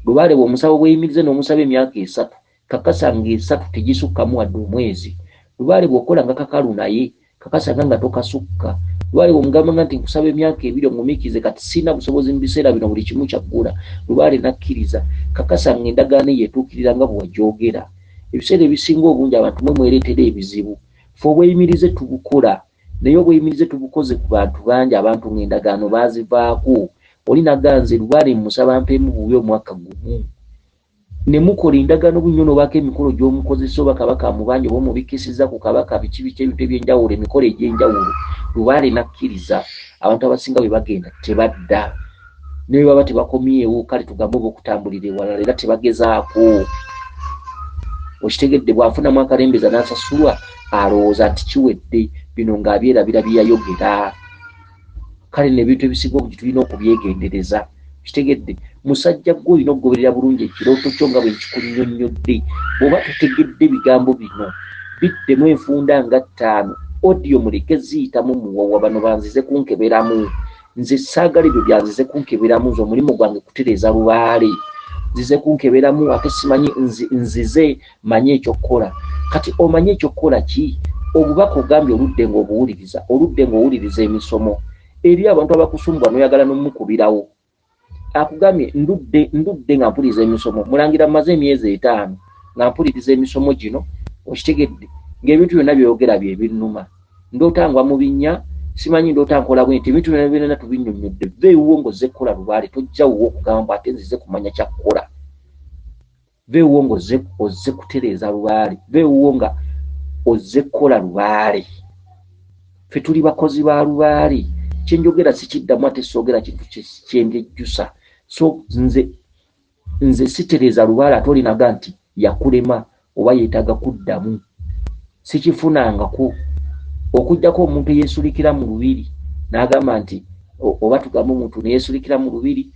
Lubaale bw'omusaba bweyimirize n'omusaba emyaka 3, kakasa nga 3 tegisukkamu wadde omwezi. Lubaale bw'okola nga kakalu naye kakasa nga tokasukka. Lubaale bw'omugamba nti nkusaba emyaka 2 omumiikirize kati sina busobozi mu biseera bino buli kimu kyaggula. Lubaale nakkiriza kakasa nga endagaano yeetuukirira nga bwe wagyogera. Ebiseera ebisinga obungi abantu mwe mwereetera ebizibu. Ffe obweyimirize tubukola naye obweyimirize tubukoze ku bantu bangi, abantu ng'endagaano baazivaako. Oli naganze lubaale musaba mpemu bubi omwaka gumu. Ne mukola endagaano bunnyo n'obaako emikolo gy'omukozesa oba kabaka amubanja oba omubikisiza ku kabaka biki ebintu eby'enjawulo, emikolo egy'enjawulo. Lubaale nakkiriza. Abantu abasinga bwe bagenda tebadda. Ne baba tebakomyewo kale tugambe oba okutambulira ewalala era tebagezaako. Okitegedde bw'afunamu akalembeza n'asasulwa alowooza nti kiwedde bino ng'abyerabira bye yayogera. Kale n'ebintu ebisinga obungi tulina okubyegendereza. Kitegedde musajja gwe olina okugoberera bulungi ekirooto kyo nga bwe kikunnyonnyodde. Bw'oba tutegedde bigambo bino biddemu enfunda nga 5 odiyo muleke ziyitamu muwawa bano banzize kunkeberamu. Nze saagala ebyo byanzize kunkeberamu, nze omulimu gwange kutereeza lubaale. Nzize kunkeberamu ate simanyi nzize manye ekyokukola. Kati omanye ekyokukola ki? Obubaka ogambye oludde ng'owuliriza emisomo. Eri abantu abakusumbwa n'oyagala n'omukubirawo. Akugambye ndudde nga mpuliriza emisomo. Mulangira maze emyezi 5 nga mpuliriza emisomo gino. Okitegedde ng'ebintu byonna byogera bye binnuma. Ndootangwa mu binnya simanyi ndotankola bwenti ebintu byonna tubinnyonnyodde veewuwo ng'ozze kukola lubaale tojja wuwo okugamba ate nzize kumanya kyakukola veewuwo ng'ozze kutereeza lubaale veewuwo nga ozze kukola lubaale ffe tuli bakozi ba lubaale kyenjogera sikiddamu ate soogera kintu kyenjejjusa so nze sitereeza lubaale ate olinaga nti yakulema oba yeetaaga kuddamu sikifunangako okujjako omuntu yeesulikira mu lubiri n'agamba nti oba tugamba omuntu neyeesulikira mu lubiri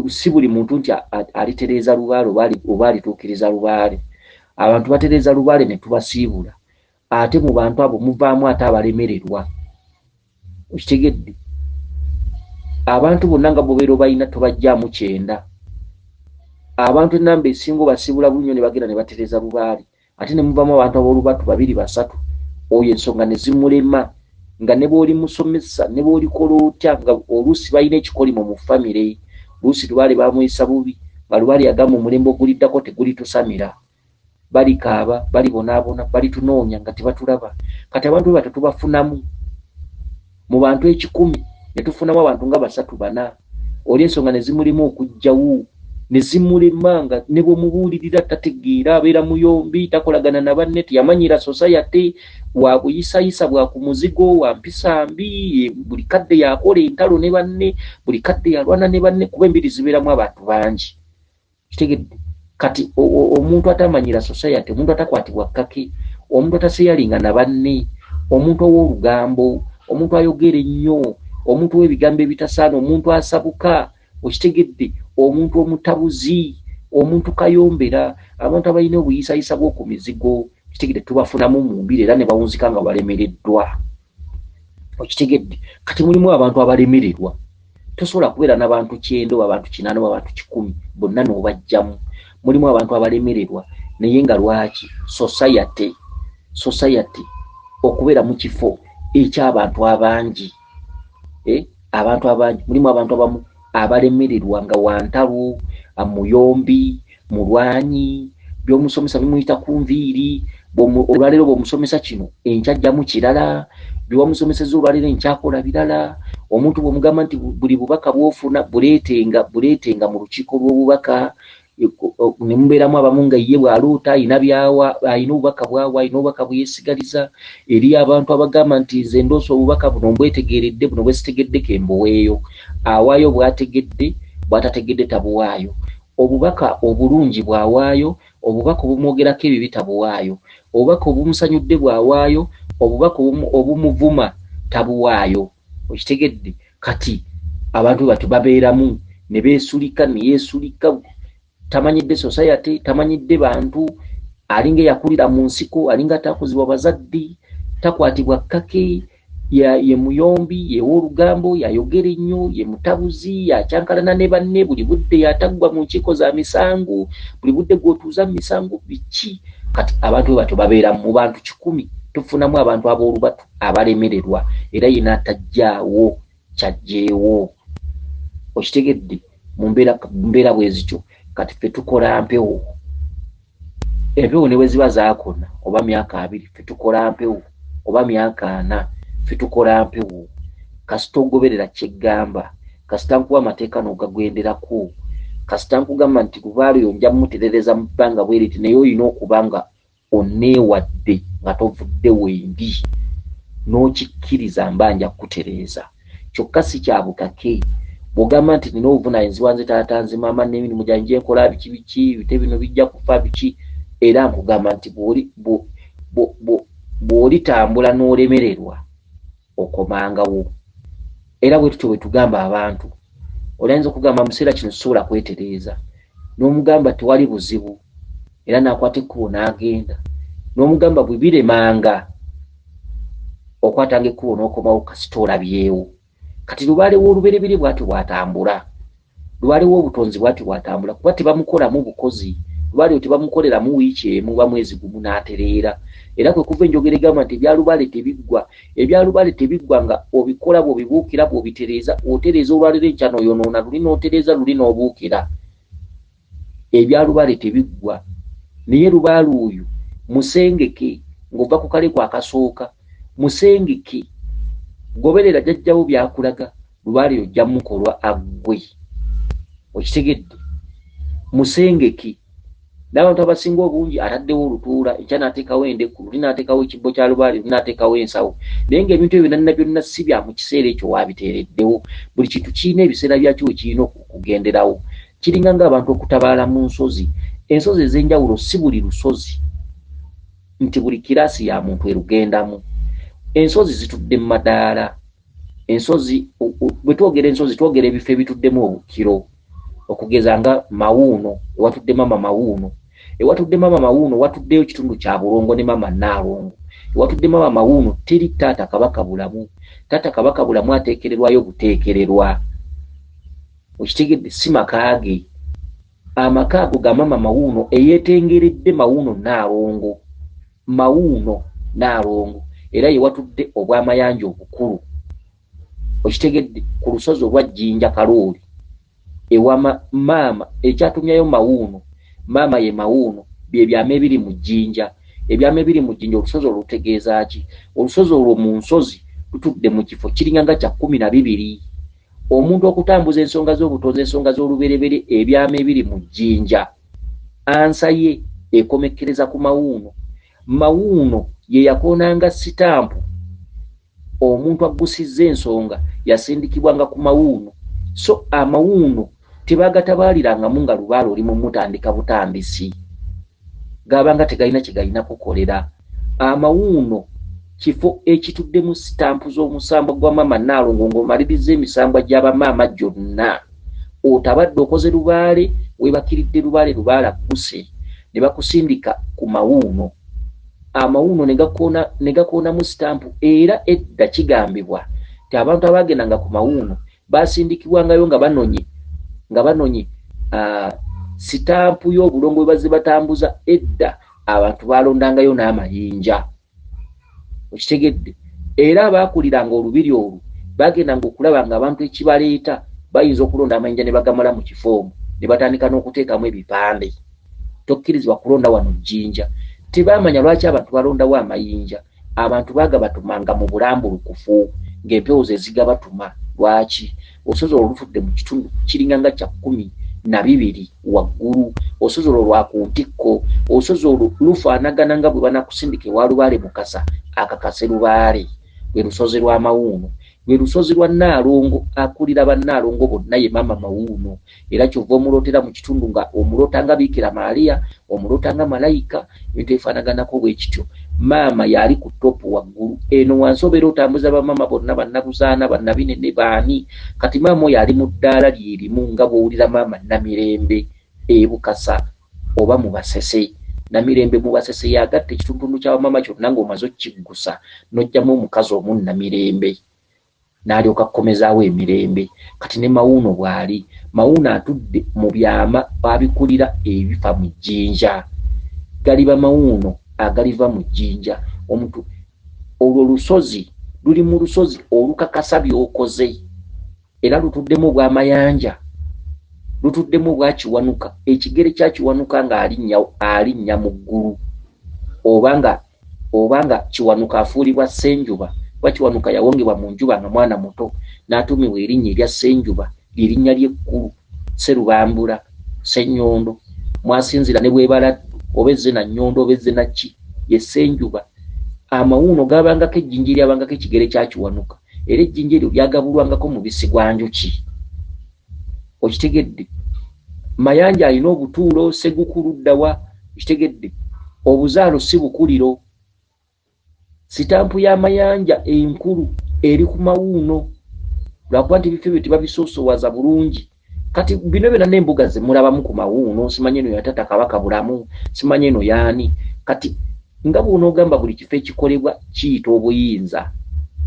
si buli muntu nti alitereeza lubaale oba alituukiriza lubaale abantu batereeza lubaale ne tubasiibula ate mu bantu abo muvaamu ate abalemererwa okitegedde abantu bonna nga bobeera balina tobajjaamu 9 abantu enamba esinga basiibula bulunyo ne bagenda ne batereeza lubaale ate ne muvaamu abantu ab'olubatu 2 3 oyo ensonga ne zimulema nga ne bw'oli musomesa ne bw'olikola otya nga oluusi balina ekikolimo mu famire oluusi lubaale bamuyisa bubi nga lubaale yagamba omulembe oguliddako tegulitusamira balikaaba balibonaabona balitunoonya nga tebatulaba kati abantu bwe tubafunamu mu bantu 10 ne tufunamu abantu nga 3 4 oli ensonga ne zimulimu okujjawo ne zimulema nga ne bw'omubuulirira tategeera abeera muyombi takolagana na banne teyamanyira society wa buyisayisa bwa ku muzigo wa mpisa mbi buli kadde yakola entalo ne banne buli kadde yalwana ne banne kuba embiri zibeeramu abantu bangi kitegedde kati omuntu atamanyira society omuntu atakwatibwa kkake omuntu ataseyalinga na banne omuntu ow'olugambo omuntu ayogera ennyo omuntu w'ebigambo ebitasaana omuntu asabuka okitegedde omuntu omutabuzi omuntu kayombera abantu abalina obuyisayisa bw'oku mizigo kitegedde tubafunamu mu mbiri era ne bawunzika nga balemereddwa okitegedde kati mulimu abantu abalemererwa tosobola kubeera n'abantu 9 oba abantu 8 oba abantu 10 bonna n'obajjamu mulimu abantu abalemererwa naye nga lwaki society okubeera mu kifo eky'abantu abangi abantu abangi mulimu abantu abamu abalemererwa nga wantalo muyombi mulwanyi by'omusomesa bimuyita ku nviiri olwaleero bw'omusomesa kino enkyajjamu kirala byewamusomeseza olwaleero enkyakola birala omuntu bw'omugamba nti buli bubaka bw'ofuna buleetenga mu lukiiko lw'obubaka ne mubeeramu abamu nga ye bw'aloota ayina byawa ayina obubaka bwawa ayina obubaka bweyesigaliza eri abantu abagamba nti nze ndoosa obubaka buno mbwetegeeredde buno bwesitegedde kembuweeyo awaayo bw'ategedde bw'atategedde tabuwaayo obubaka obulungi bw'awaayo obubaka obumwogerako ebibi tabuwaayo obubaka obumusanyudde bw'awaayo obubaka obumuvuma tabuwaayo okitegedde kati abantu batu babeeramu ne beesulika ne yeesulika tamanyidde society tamanyidde bantu alinga yakulira mu nsiko alinga atakuzibwa bazadde takwatibwa kkake ye muyombi ye w'olugambo yayogera ennyo ye mutabuzi yakyankalana ne banne buli budde yataggwa mu nkiiko za misango buli budde gw'otuuza mu misango biki kati abantu bwe batyo babeera mu bantu 10 tufunamu abantu ab'olubatu abalemererwa era yina atajjaawo kyajjeewo okitegedde mu mbeera bwezityo kati ffe tukola mpewo empewo ne bwe ziba zaakona oba myaka 2 ffe tukola mpewo oba myaka 4 ffe tukola mpewo kasita ogoberera kyeggamba kasita nkuwa amateeka n'ogagwenderako kasita nkugamba nti lubaale oyo nja muterereza mu bbanga bweriti naye olina okuba nga onneewadde nga tovudde wendi n'okikkiriza mba nja kukutereeza kyokka si kya bukake bw'ogamba nti nina obuvunaanyizibwa nze taata nze maama n'emirimu gyange nkola biki bite bino bijja kufa biki era nkugamba nti bw'olitambula n'olemererwa okomangawo era bwe tutyo bwe tugamba abantu olayinza okugamba mu kiseera kino sisobola kwetereeza n'omugamba tewali buzibu era n'akwata ekkubo n'agenda n'omugamba bwe biremanga okwatanga ekkubo n'okomawo kasita olabyewo kati lubaale w'oluberebere bw'atyo bw'atambula lubaale w'obutonzi bw'atyo bw'atambula kuba tebamukolamu bukozi lubaale tebamukoleramu wiiki emu ba mwezi gumu n'atereera era kwe kuva enjogera egamba nti ebyalubaale tebiggwa nga obikola bw'obibuukira bw'obitereeza otereeza olwaleero enkya n'oyonoona luli n'otereeza luli n'obuukira ebyalubaale tebiggwa naye lubaale oyo musengeke ng'ova ku kale kwakasooka musengeke goberera jjajjawo byakulaga lubaale ojja mukolwa aggwe okitegedde musengeki n'abantu abasinga obungi ataddewo olutuula enkya n'ateekawo endeku luli n'ateekawo ekibbo kya lubaale luli n'ateekawo ensawo naye ng'ebintu ebyo byonna byonna si bya mu kiseera ekyo waabiteereddewo buli kintu kirina ebiseera byakyo kirina okugenderawo kiringa ng'abantu okutabaala mu nsozi ensozi ez'enjawulo si buli lusozi nti buli kiraasi ya muntu erugendamu ensozi zitudde mu madaala ensozi bwe twogera ensozi twogera ebifo ebituddemu obukiro okugeza nga Mawuuno ewatudde mama Mawuuno ewatudde mama Mawuuno watuddeyo kitundu kya Bulongo ne mama Naalongo ewatudde mama Mawuuno teri taata Kabaka Bulamu taata Kabaka Bulamu ateekererwayo buteekererwa okitegedde si makaage amaka ago ga mama Mawuuno eyeetengeredde Mawuuno Naalongo era ye watudde obwamayanja obukulu okitegedde ku lusozi olwa Jjinja Kalooli ewa maama ekyatumyayo Mawuuno maama ye Mawuuno bye byama ebiri mu Jjinja ebyama ebiri mu Jjinja olusozi olutegeeza ki olusozi olwo mu nsozi lutudde mu kifo kiringa nga kya 12 omuntu okutambuza ensonga z'obutonzi ensonga z'oluberebere ebyama ebiri mu Jjinja ansa ye ekomekkereza ku Mawuuno ye yakoonanga sitampu omuntu aggusizza ensonga yasindikibwanga ku Mawuuno so Amawuuno tebagatabaalirangamu nga lubaale oli mu mutandika butandisi gabanga tegalina kye galina kukolera Amawuuno kifo ekituddemu sitampu z'omusambo gwa mama Naalongo ng'omaliriza emisambwa gy'abamaama gyonna otabadde okoze lubaale webakiridde lubaale agguse ne bakusindika ku Mawuuno Amawuuno ne gakoonamu sitampu era edda kigambibwa ti abantu abaagendanga ku Mawuuno basindikibwangayo nga banonye sitampu y'obulongo bwe bazze batambuza edda abantu balondangayo n'amayinja okitegedde era abaakuliranga olubiri olwo bagendanga okulaba nga abantu ekibaleeta bayinza okulonda amayinja ne bagamala mu kifo ne batandika n'okuteekamu ebipande tokkirizibwa kulonda wano Jjinja tebaamanya lwaki abantu balondawo amayinja abantu bagabatumanga mu bulambulukufu ng'empewo ze zigabatuma lwaki olusozi olwo lutudde mu kitundu kiringa nga kya 12 waggulu olusozi olwo lwa ku ntikko olusozi olwo lufaanagana nga bwe banakusindika ewa lubaale Mukasa akakase lubaale lwe lusozi lwa Mawuuno lwe lusozi lwa Naalongo akulira bannaalongo bonna ye mama Mawuuno era kyova omulootera mu kitundu nga omuloota nga Biikira Maaliya omuloota nga malayika ebintu ebifaanaganako bwe kityo maama yali ku topu waggulu eno wansi obeera otambuza bamama bonna bannabuzaana bannabinene baani kati maama oyo ali mu ddaala lyerimu nga bw'owulira maama Namirembe Bukasa oba mu Basese Namirembe mu Basese yagatta ekitundu kya bamama kyonna ng'omaze okkiggusa n'ojjamu omukazi omu Namirembe n'alyoka akomezaawo emirembe kati ne Mawuuno bw'ali Mawuuno atudde mu byama babikulira ebifa mu Jjinja galiba Mawuuno agaliva mu Jjinja omuntu olwo lusozi luli mu lusozi olukakasa by'okoze era lutuddemu obwamayanja lutuddemu obwa Kiwanuka ekigere kya Kiwanuka nga alinnya mu ggulu obanga Kiwanuka afuulibwa Ssenjuba kuba Kiwanuka yawongebwa mu njuba nga mwana muto n'atuumibwa erinnya erya Ssenjuba ly'erinnya ly'ekkulu Sserubambula Ssenyondo mwasinzira ne bwebaladdu oba Ezzena Nnyondo oba Ezzena ki ye Ssenjuba Amawuuno gabangako ejjinja eryabangako ekigere kya Kiwanuka era ejjinja eryo lyagabulwangako mubisi gwa njuki okitegedde mayanja alina obutuulo segukuluddawa okitegedde obuzaalo si bukuliro sitampu y'amayanja enkulu eri ku Mawuuno lwakuba nti ebifo ebyo tebabisoosowaza bulungi kati bino byonna n'embuga ze mulabamu ku Mawuuno simanyi eno ya taata Kabaka Bulamu simanyi eno yaani kati nga bw'onoogamba buli kifo ekikolebwa kiyita obuyinza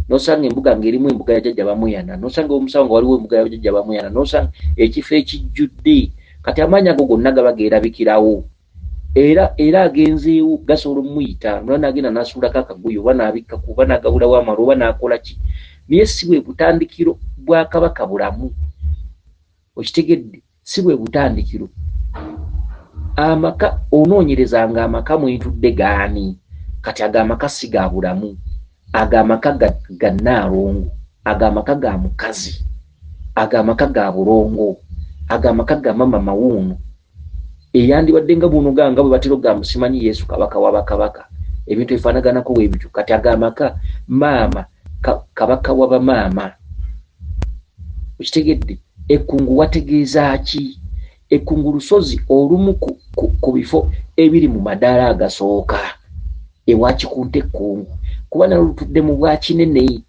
nosanga embuga ng'erimu embuga ya jjajja Bamuyana nosanga omusawo nga waliwo embuga ya jjajja Bamuyana nosanga ekifo ekijjudde kati amaanyi ago gonna gaba geerabikirawo era agenzeewo gasobola omuyita mulwana agenda n'asuulako akaguyo oba n'abikkaku oba n'agabulawo amalo oba n'akola ki naye si bwe butandikiro bwa Kabaka Bulamu okitegedde si bwe butandikiro amaka onoonyerezanga amaka mwentudde gaani kati ago amaka si ga Bulamu ago amaka ga Naalongo agamaka ga mukazi, agamaka ga bulongo, agamaka ga mama mawuunu eyandibadde nga buno ganga bwe batero ga musimanyi Yesu kabaka wabakabaka ebintu ebifaanaganako weebityo. Kati agamaka maama kabaka wabamaama. Okitegedde? Ekkungu wategeeza ki? Ekkungu lusozi olumu ku bifo ebiri mu madaala agasooka ewakikunta ekkungu kuba nalo lutudde mu bwakinene.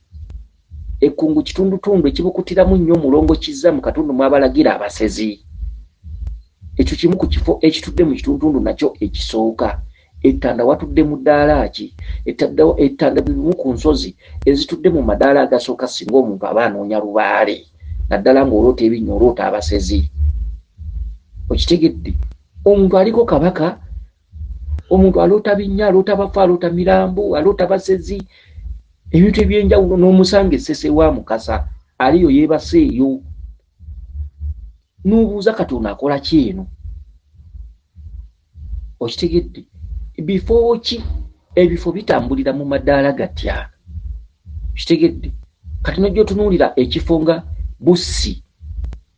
Ekkungu kitundutundu ekibukutiramu nnyo omulongo kizza mu katundu mw'abalagira abasezi. Ekyo kimu ku kifo ekitudde mu kitundutundu nakyo ekisooka. Ettanda watudde mu ddaala ki? Ettanda bimu ku nsozi ezitudde mu madaala agasooka singa omuntu aba anoonya lubaale naddala ng'oloota ebinnya oloota abasezi. Okitegedde? Omuntu aliko kabaka, omuntu aloota binnya, aloota bafa, aloota mirambo, aloota basezi, ebintu ebyenjawulo n'omusanga essese wa Mukasa aliyo yeebaseeyo. N'obuuza kati ono akola ki eno? Okitegedde? Bifo ki? Ebifo bitambulira mu madaala gatya. Okitegedde? Kati nojja otunuulira ekifo nga Bussi.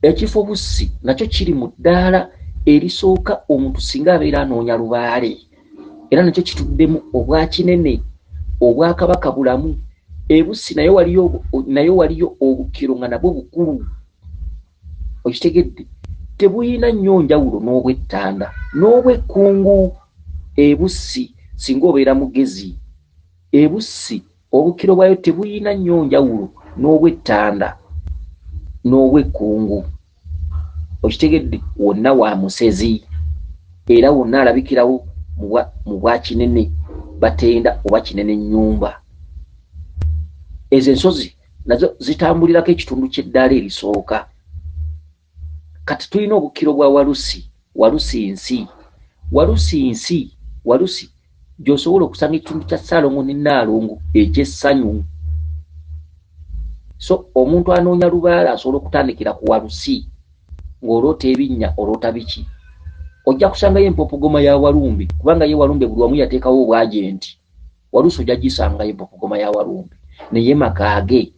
Ekifo Bussi nakyo kiri mu ddaala erisooka omuntu singa abeera anoonya lubaale. Era nakyo kituddemu obwakinene obwakabaka bulamu. Bussi nayo waliyo obukiro nga nabwo bukulu. Okitegedde? Tebuyina nnyo njawulo n'obwettanda n'obwekkungu. Bussi singa obeera mugezi, Bussi obukiro bwayo tebuyina nnyo njawulo n'obwettanda n'obwekkungu. Okitegedde? Wonna wa musezi era wonna alabikirawo mu bwakinene Batenda oba Kinene Nnyumba. Ezo ensozi nazo zitambulirako ekitundu ky'eddaala erisooka. Kati tulina obukiro bwa Walusi nsi. Walusi gy'osobola okusanga ekitundu kya Ssaalongo ne Nnaalongo eky'essanyu. So omuntu anoonya lubaale asobola okutandikira ku Walusi ng'oloota ebinnya oloota biki. Ojja kusangayo empopogoma ya Walumbe kubanga ye Walumbe buli wamu yateekawo obwagenti. Walusi ojja gisangayo empopogoma ya Walumbe naye makaage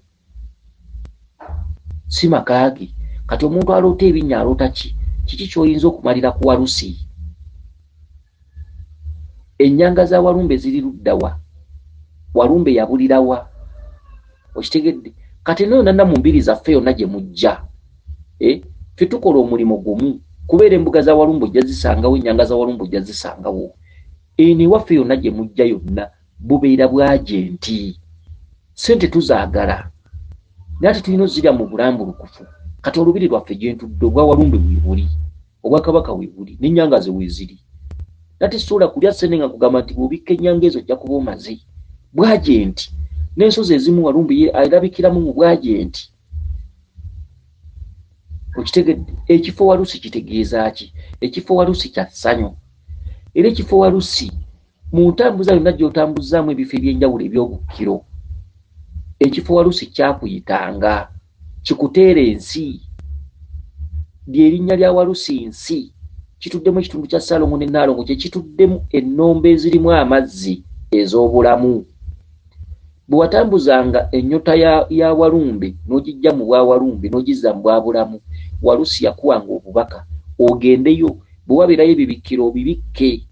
si makaage. Kati omuntu aloota ebinnya aloota ki? Kiki ky'oyinza okumalira ku Walusi? Ennyanga za Walumbe ziri ludda wa? Walumbe yabulira wa? Okitegedde? Kati nayo nanna mu mbiri zaffe yonna gye mujja. Ffe tukola omulimu gumu. Kubeera embuga za Walumbe ojja zisangawo, ennyanga za Walumbe ojja zisangawo. Eno ewaffe yonna gye mujja yonna bubeera bwagenti. Ssente tuzaagala. Naye tulina ozirya mu bulambulukufu. Kati olubiri lwaffe gye ntudde obwa Walumbe weebuli, obwakabaka weebuli, n'ennyanga ze weeziri. Nate sobola kulya ssente nga kugamba nti bw'obikka ennyanga ezo ojja kuba omaze. Bwagenti. N'ensozi ezimu Walumbe alabikiramu mu bwagenti. Okitegedde? Ekifo Walusi kitegeeza ki? Ekifo Walusi kya ssanyu. Era ekifo Walusi mu ntambuza yonna gy'otambuzaamu ebifo eby'enjawulo eby'obukkiro. Ekifo Walusi kyakuyitanga kikuteera ensi. Ly'erinnya lya Walusi nsi. Kituddemu ekitundu kya Ssaalongo ne Nnaalongo kye kituddemu ennombe ezirimu amazzi ez'obulamu. Bwe watambuzanga ennyota ya Walumbe n'ogijja mu bwa Walumbe n'ogizza mu bwa bulamu, Walusi yakuwanga obubaka ogendeyo bwe wabeerayo ebibikkiro obibikke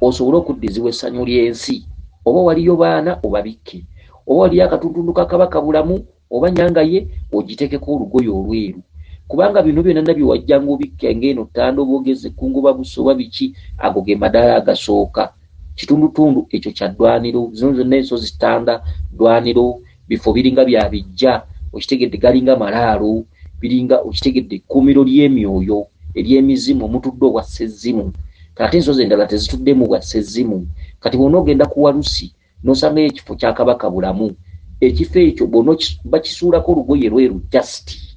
osobole okuddizibwa essanyu ly'ensi. Oba waliyo baana obabikke, oba waliyo akatuntundu ka kabaka bulamu oba nnyanga ye ogiteekeko olugoye olweru. Kubanga bino byonna nabyo wajjanga obikke ng'eno ttanda oba ogeze ekkungu oba Bussi oba biki, ago ge madaala agasooka. Kitundutundu ekyo kya ddwaniro. Zino zonna ensozi ttanda, ddwaniro, bifo biringa bya bijja. Okitegedde? Galinga malaalo, biringa okitegedde ekkuumiro ly'emyoyo ery'emizimu omutudde obwa Ssezimu. Kati ensozi endala tezituddemu bwa Ssezimu. Kati bw'ona ogenda ku Walusi n'osangayo ekifo kya kabaka bulamu, ekifo ekyo bw'ona bakisuulako olugoye lweru just.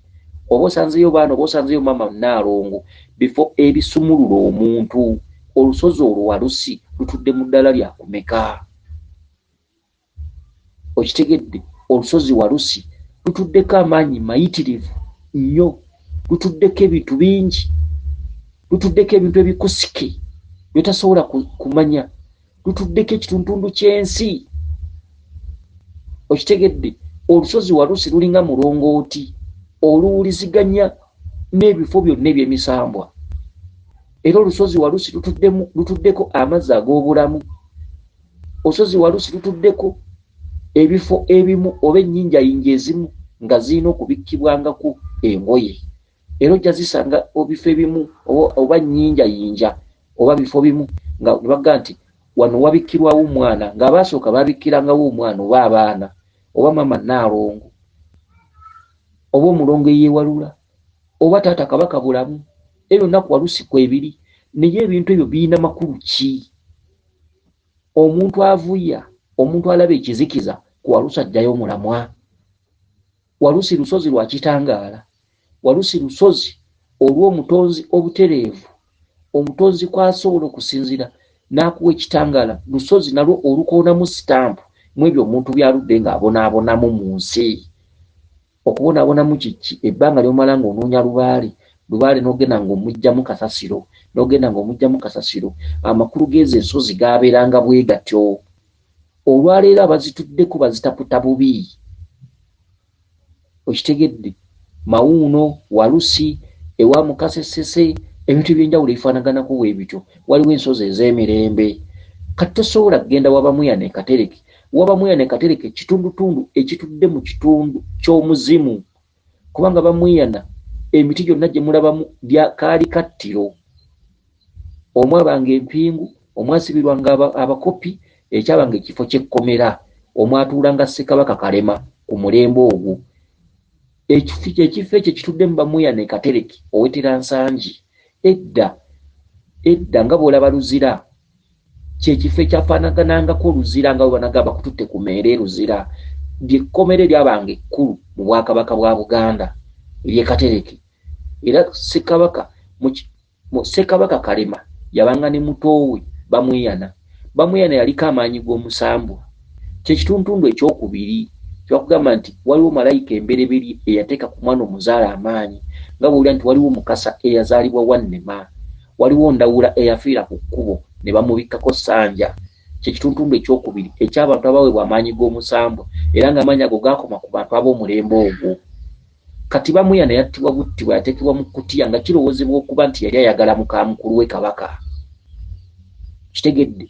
Oba osanzeyo baana, oba osanzeyo mama Nnaalongo, bifo ebisumulula omuntu. Olusozi olwo Walusi lutudde mu ddala lya kumeka? Okitegedde? Olusozi Walusi lutuddeko amaanyi mayitirivu nnyo, lutuddeko ebintu bingi, lutuddeko ebintu ebikusike byotasobola kumanya, lutuddeko ekituntundu ky'ensi. Okitegedde? olusozi Walusi lulinga mulongooti oluwuliziganya n'ebifo byonna eby'emisambwa. Era olusozi Walusi lutuddeko amazzi ag'obulamu. Olusozi Walusi lutuddeko ebifo ebimu oba ennyinjayinja ezimu nga zirina okubikkibwangaku engoye. Era ojja zisanga ebifo ebimu oba nnyinjayinja oba bifo bimu nga baga nti wano wabikkirwawo omwana, ng'abaasooka babikkirangawo omwana oba abaana oba mama Naalongo oba omulongo eyeewalula oba taata Kabaka Bulamu. Ebyo nnaku Walusi kwebiri. Naye ebintu ebyo birina makulu ki? Omuntu avuya, omuntu alaba ekizikiza ku Walusi ajjayo mulamwa. Walusi lusozi lwa kitangaala. Walusi lusozi olw'omutonzi obutereevu, omutonzi kw'asobola okusinzira n'akuwa ekitangaala. Lusozi nalwo olukoonamu sitampu mu ebyo omuntu byaludde ng'abonaabonamu mu nsi. Okubonaabonamu kiki? Ebbanga ly'omala ng'onoonya lubaale n'ogenda ng'omugyamu kasasiro. Amakulu g'ezo ensozi gaabeeranga bwe gatyo. Olwaleero abazituddeko bazitaputa bubi. Okitegedde? Mawuuno, Walusi, ewa Mukasesese, ebintu ebyenjawulo ebifaanaganako bwe bityo. Waliwo ensozi ez'emirembe. Kati tosobola kugenda Wabamuyana e Katereke. Wabamuyana e Katereke kitundutundu ekitudde mu kitundu ky'omuzimu. Kubanga Bamuyana emiti gyonna gye mulabamu kaali kattiro. Omwabanga empingu, omwasibirwanga abakopi, ekyabanga ekifo ky'ekkomera, omwatuulanga Ssekabaka Kalema ku mulembe ogwo. Ekifo ekyo kitudde mu Bamuyana e Katereke owetera Nsangi. Edda nga bw'olaba Luzira, kyekifo ekyafaanaganangako Luzira nga bwe banagamba bakututte ku meere Luzira. Ly'ekkomera eryabanga ekkulu mu Bwakabaka bwa Buganda ery'e Katereke. Era Ssekabaka Kalema yabanga ne mutoowe Bamuyana. Bamuyana yaliko amaanyi g'omusambwa. Kyekituntundu ekyokubiri kyakugamba nti waliwo malayika embereberi eyateeka ku mwana omuzaala amaanyi, nga bw'olya nti waliwo Mukasa eyazaalibwa Wannema, waliwo Ndawula eyafiira ku kkubo ne bamubikkako Ssanja. Kyekituntundu ekyokubiri eky'abantu abaweebwa amaanyi g'omusambwa, era ng'amaanyi ago gaakoma ku bantu ab'omulembe ogwo. Kati Bamuyana yattibwa buttibwa, yateekebwa mu kkutiya nga kirowoozebwa okuba nti yali ayagala muka mukulu we Kabaka. Kitegedde?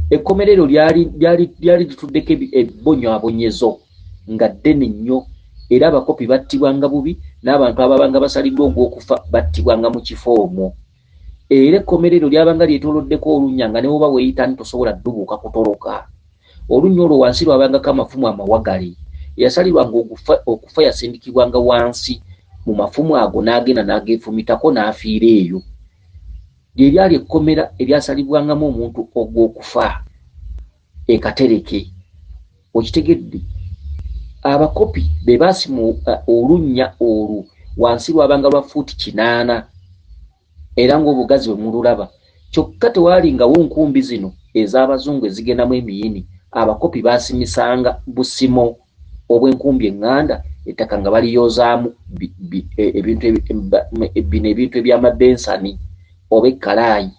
Ekkomerero lyali lituddeko ebbonyoabonyezo nga ddene nnyo, era abakopi battibwanga bubi, n'abantu ababanga basaliddwa ogw'okufa battibwanga mu kifo omwo. Era ekkomerero lyabanga lyetooloddeko olunnya nga ne bw'oba weeyita tosobola ddubuuka kutoloka. Olunnya olwo wansi lwabangako amafumu amawagale. Eyasalirwanga okufa yasindikibwanga wansi mu mafumu ago n'agenda n'ageefumitako n'afiira eyo. Lye lyali ekkomera eryasalibwangamu omuntu ogw'okufa e Katereke. Okitegedde? Abakopi be baasima olunnya olwo wansi lwabanga lwa fuuti 8 era ng'obugazi bwe mululaba. Kyokka tewaalingawo nkumbi zino ez'Abazungu ezigendamu emiyini. Abakopi baasimisanga busimo obw'enkumbi eŋŋanda, ettaka nga baliyoozaamu ebintu eby'amabensani oba ekkalaayi.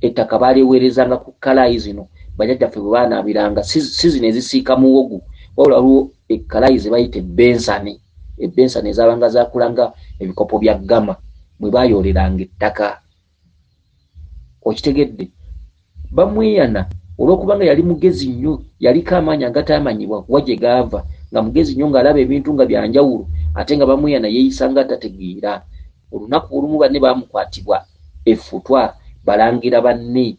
Ettaka baaliweerezanga ku kkalaayi zino bajjajjaffe bwe baanaabiranga, si zino ezisiika muwogo, wabula waliwo ekkalaayi ze bayita ebbensani. Ebbensani ezabanga zaakulanga ebikopo bya ggama mwe baayooleranga ettaka. Okitegedde? Bamuyana olw'okubanga yali mugezi nnyo, yaliko amaanyi agataamanyibwa kuwa gye gaava, nga mugezi nnyo ng'alaba ebintu nga byanjawulo, ate nga Bamuyana yeeyisanga atategeera. Olunaku olumu banne baamukwatibwa effutwa balangira banne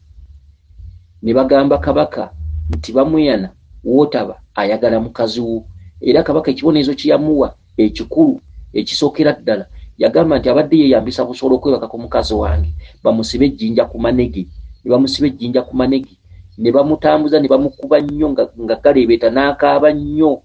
ne bagamba Kabaka nti Bamuyana wootaba ayagala mukazi wo. Era Kabaka ekibonerezo kye yamuwa ekikulu ekisookera ddala, yagamba nti abadde yeeyambisa busobola okwebakako mukazi wange, bamusibe ejjinja ku manege. Ne bamusiba ejjinja ku manege ne bamutambuza ne bamukuba nnyo nga galeebeeta n'akaaba nnyo.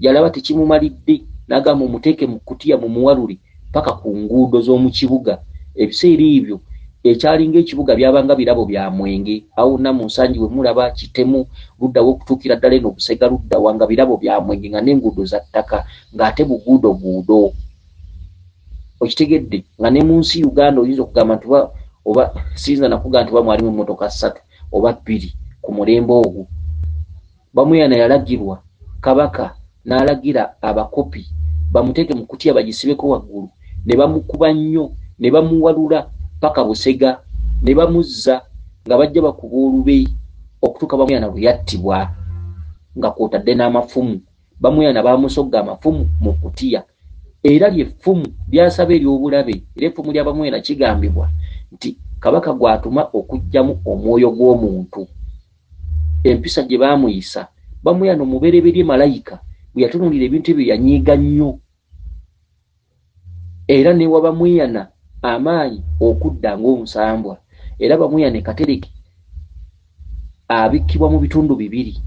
Yalaba tekimumalidde n'agamba omuteeke mu kkutiya mumuwalule paka ku nguudo z'omu kibuga. Ebiseera ebyo ekyalinga ekibuga byabanga birabo bya Mwenge. Awo wonna mu Nsangi we mulaba Kitemu luddawo okutuukira ddala eno Busega luddawa nga birabo bya Mwenge nga n'enguudo za ttaka ng'ate buguudoguudo. Okitegedde? Nga ne mu nsi Uganda oyinza okugamba nti oba siyinza nakugamba nti mwalimu emmotoka 3 oba 2 ku mulembe ogwo. Bamuyana yalagirwa Kabaka n'alagira abakopi bamuteeke mu kutiya bagisibeko waggulu, ne bamukuba nnyo ne bamuwalula paka Busega, ne bamuzza nga bajja bakuba olube okutuuka Bamuyana bwe yattibwa nga kwotadde n'amafumu. Bamuyana bamusogga amafumu mu kutiya, era lyeffumu lyasaba ery'obulabe, era effumu lya Bamuyana kigambibwa nti Kabaka gw'atuma okuggyamu omwoyo gw'omuntu. Empisa gye baamuyisa, Bamuyana omubereberye malayika bwe yatunuulira ebintu ebyo yanyiiga nnyo, era ne wa Bamuyana amaanyi okudda ng'omusambwa. Era Bamuyana Katereke abikkibwa mu bitundu bibiri.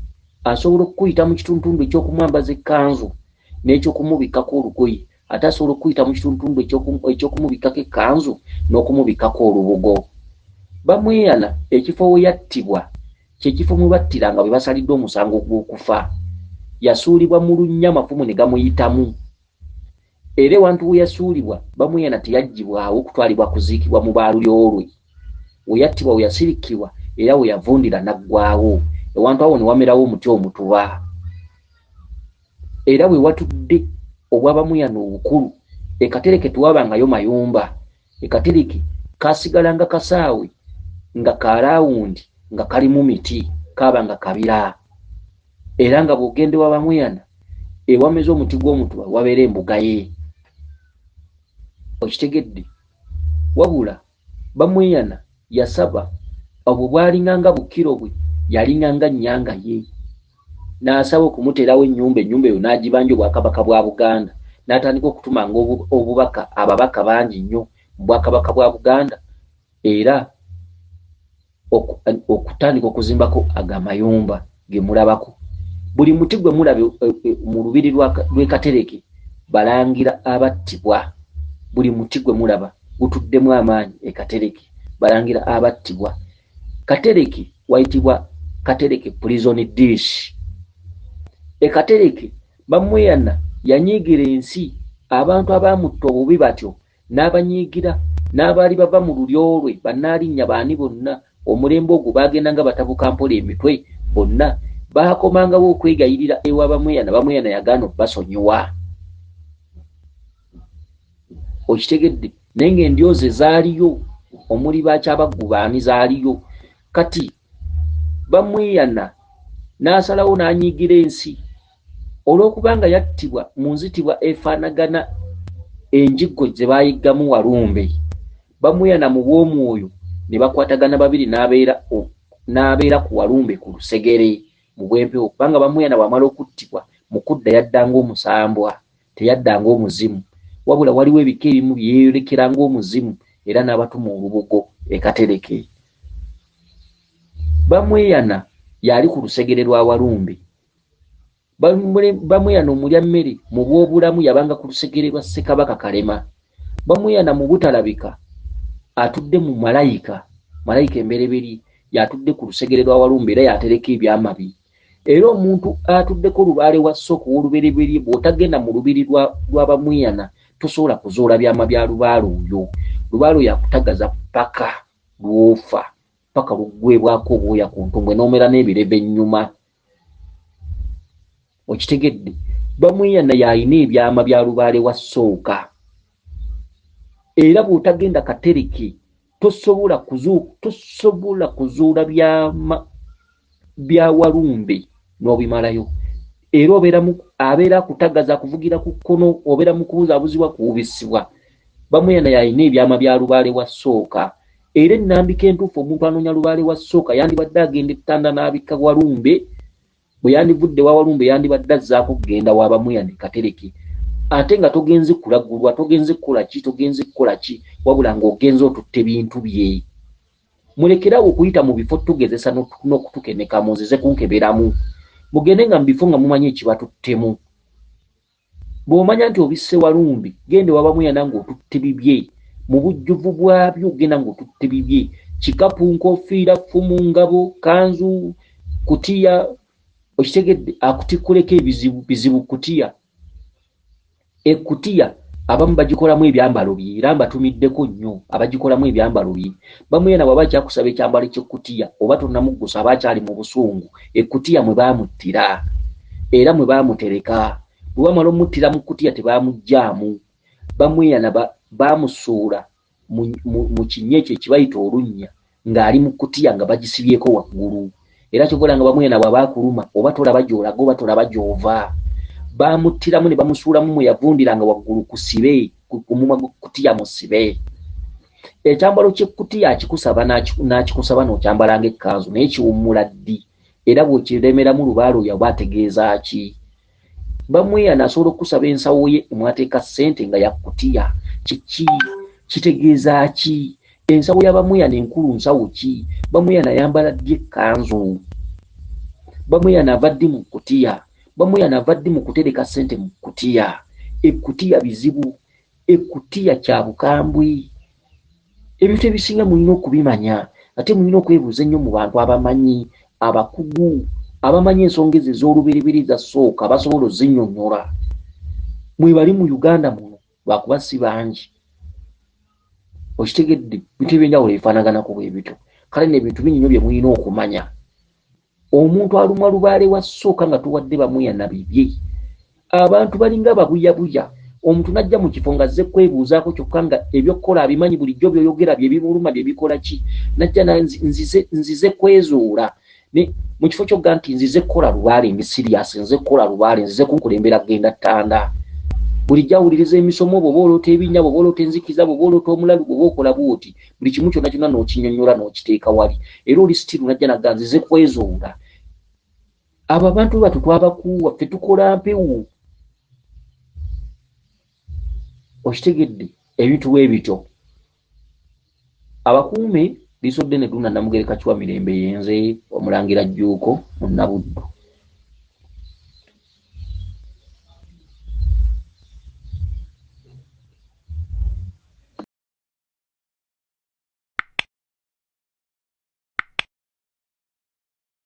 Asobola okuyita mu kitundu ekyokumwambaza ekkanzu n'ekyokumubikako olugoye, ate asobola okuyita mu kitundu ekyokumubikako ekkanzu n'okumubikako olubugo. Bamuyana ekifo we yattibwa kye kifo mwe battiranga bwe basalidde omusango gw'okufa. Yasuulibwa mu lunnya amafumu ne gamuyitamu, era ewantu we yasuulibwa Bamuyana teyaggyibwawo kutwalibwa kuziikibwa mu baalulyolwe. We yattibwa we yasirikibwa era we yavundira n'aggwaawo. Ewantu awo ne wamerawo omuti omutuba. Era we watudde obwa Bamuyana obukulu, Katereke tewabangayo mayumba. Katereke kasigalanga kasaawe nga kalaawundi nga kalimu miti, kaabanga kabira. Era nga bw'ogende wa Bamuyana ewameza omuti gw'omutuba wabeera embuga ye. Okitegedde? Wabula Bamuyana yasaba obwo bwalinganga bukiro bwe yalinganga nnyanga ye, n'asaba okumuteerawo ennyumba eyo n'agibanja Obwakabaka bwa Buganda, n'atandika okutumanga obubaka ababaka bangi nnyo mu Bwakabaka bwa Buganda, era okutandika okuzimbako agamayumba ge mulabako. Buli muti gwe mulabe mu lubiri lw'e Katereke balangira abattibwa. Buli muti gwe mulaba gutuddemu amaanyi Katereke balangira abattibwa. Katereke wayitibwa Katereke prison dish. Katereke Bamuyana yanyiigira ensi, abantu abamutta obubi batyo n'abanyiigira, n'abaali bava mu lulyolwe bannaalinnya baani bonna omulembe ogwo baagendanga batabuka mpola emitwe bonna baakomangawo okwegayirira ewa Bamuyana. Bamuyana yagaana basonyiwa. Okitegedde? Naye ng'endyoze zaaliyo, omuli Bakyabaggu baani zaaliyo. Kati Bamuyana n'asalawo n'anyiigira ensi olw'okubanga yattibwa mu nzitibwa efaanagana enjiggo ze baayiggamu Walumbe. Bamuyana mu bw'omwoyo ne bakwatagana babiri n'abeera ku Walumbe ku lusegere mu bw'empewo, kubanga Bamuyana bw'amala okuttibwa mu kudda yaddanga omusambwa, teyaddanga omuzimu, wabula waliwo ebika ebimu bye yeeyolekeranga omuzimu era n'abatuma olubugo Katereke. Bamuyana yali ku lusegere lwa Walumbe. Bamuyana omulya mmere mu bw'obulamu yabanga ku lusegere lwa Ssekabaka Kalema. Bamuyana mu butalabika atudde mu malayika embereberi, yatudde ku lusegere lwa Walumbe era yatereka ebyamabi. Era omuntu atuddeko lubaale wa ssoko w'olubereberye bw'otagenda mu lubiri lwa Bamuyana tosobola kuzuula byama bya lubaale oyo. Lubaale oyo akutagaza paka lw'ofa, paka luggwebwako obwoya ku ntumbwe n'omera n'ebirebe ennyuma. Okitegedde? Bamuyana y'alina ebyama bya lubaale wa ssooka. Era bw'otagenda Katereke tosobola kuzuula byama bya Walumbe n'obimalayo. Era abeera akutagaza akuvugira ku kkono, obeera mu kubuzaabuzibwa kuwubisibwa. Bamuyana y'alina ebyama bya lubaale wa ssooka. Era ennambika entuufu omuntu anoonya lubaale wa ssooka yandibadde agenda ettanda n'abikka Walumbe, bwe yandivudde wa Walumbe yandibadde azzaako kugenda wa Bamuyana Katereke. Ate nga togenze kulagulwa, togenze kukola ki, wabula ng'ogenze otutte bintu bye. Mulekerawo okuyita mu bifo tugezesa n'okutukeneka muzize kunkeberamu. Mugende nga mu bifo nga mumanyi ekibatuttemu. Bw'omanya nti obisse Walumbe, gende wa Bamuyana ng'otutte bibye. Mu bujjuvu bwabyo genda ng'otutte bibye. Kikapu, nkofiira, ffumu, ngabo, kanzu, kutiya. Okitegedde? Akutikkuleko bizibu kutiya. Ekutiya abamu bagikolamu ebyambalo bye, era mbatumiddeko nnyo abagikolamu ebyambalo bye. Bamuyana bw'aba kyakusaba ekyambalo ky'ekutiya oba tonnamuggusa aba akyali mu busungu, ekutiya mwe baamuttira era mwe baamutereka. Lwamala omuttira mu kutiya tebamuggyaamu, bamweyana bamusuula mu kinyekyo ekibayita olunnya ng'ali mu kutiya nga bagisibyeko waggulu. Era kyobola nga bamweyana bw'abaakuluma oba tolaba gy'olaga oba tolaba gy'ova. Bamuttiramu ne bamusuulamu mwe yavundiranga waggulu ku sibe, ku mumwa gw'ekutiya mu sibe. Ekyambalo ky'ekkutiya akikusaba n'akikusaba n'okyambala ng'ekkanzu naye kiwummula ddi, era bw'okiremeramu lubaale oyo aba ategeeza ki? Bamweyana asobola okusaba ensawo ye mwateeka ssente nga yakkutiya. Kiki? Kitegeeza ki? Ensawo ya bamweyana enkulu nsawo ki? Bamweyana ayambala ddi ekkanzu? Bamweyana ava ddi mu kkutiya? Bamweyana ava ddi mu kutereka ssente mu kkutiya? Ekkutiya bizibu, ekkutiya kya bukambwe. Ebintu ebisinga mulina okubimanya, ate mulina okwebuuza ennyo mu bantu abamanyi, abakugu, abamanyi ensonga ezo ez'oluberiberi zasooka abasobola ozinnyonnyola. Mwe bali mu Uganda muno lwakuba si bangi. Okitegedde bintu ebyenjawulo ebifaanaganako bwe bityo. Kale n'ebintu bingi bye mulina okumanya. Omuntu alumwa lubaale wa ssooka nga tuwadde bamweyana bibye. Abantu balinga babuyabuya. Omuntu najja mu kifo nga azze kwebuuzaako kyokka nga ebyokkola abimanyi, bulijjo by'oyogera bye bimuluma bye bikola ki. Najja nzize kwezuula. Mu kifo kyogga nti nzize kukola lubaale ndi sirias, nzize kukola lubaale, nzize kunkulembera genda ttanda. Bulijjo awuliriza emisomo bw'oba oloota ebinnya, bw'oba oloota enzikiza, bw'oba oloota omulalu, bw'oba okola bw'oti, buli kimu kyonna kyonna n'okinnyonnyola n'okiteeka wali. Era oli sitiru najja nagga nzize kwezuula. Abo abantu batu twabakuuwa, ffe tukola mpewo. Okitegedde ebintu bwe bityo. Abakuume Liiso Ddene Dduna Namugereka Kiwa Mirembe yenze Omulangira Jjuuko Munabuddu.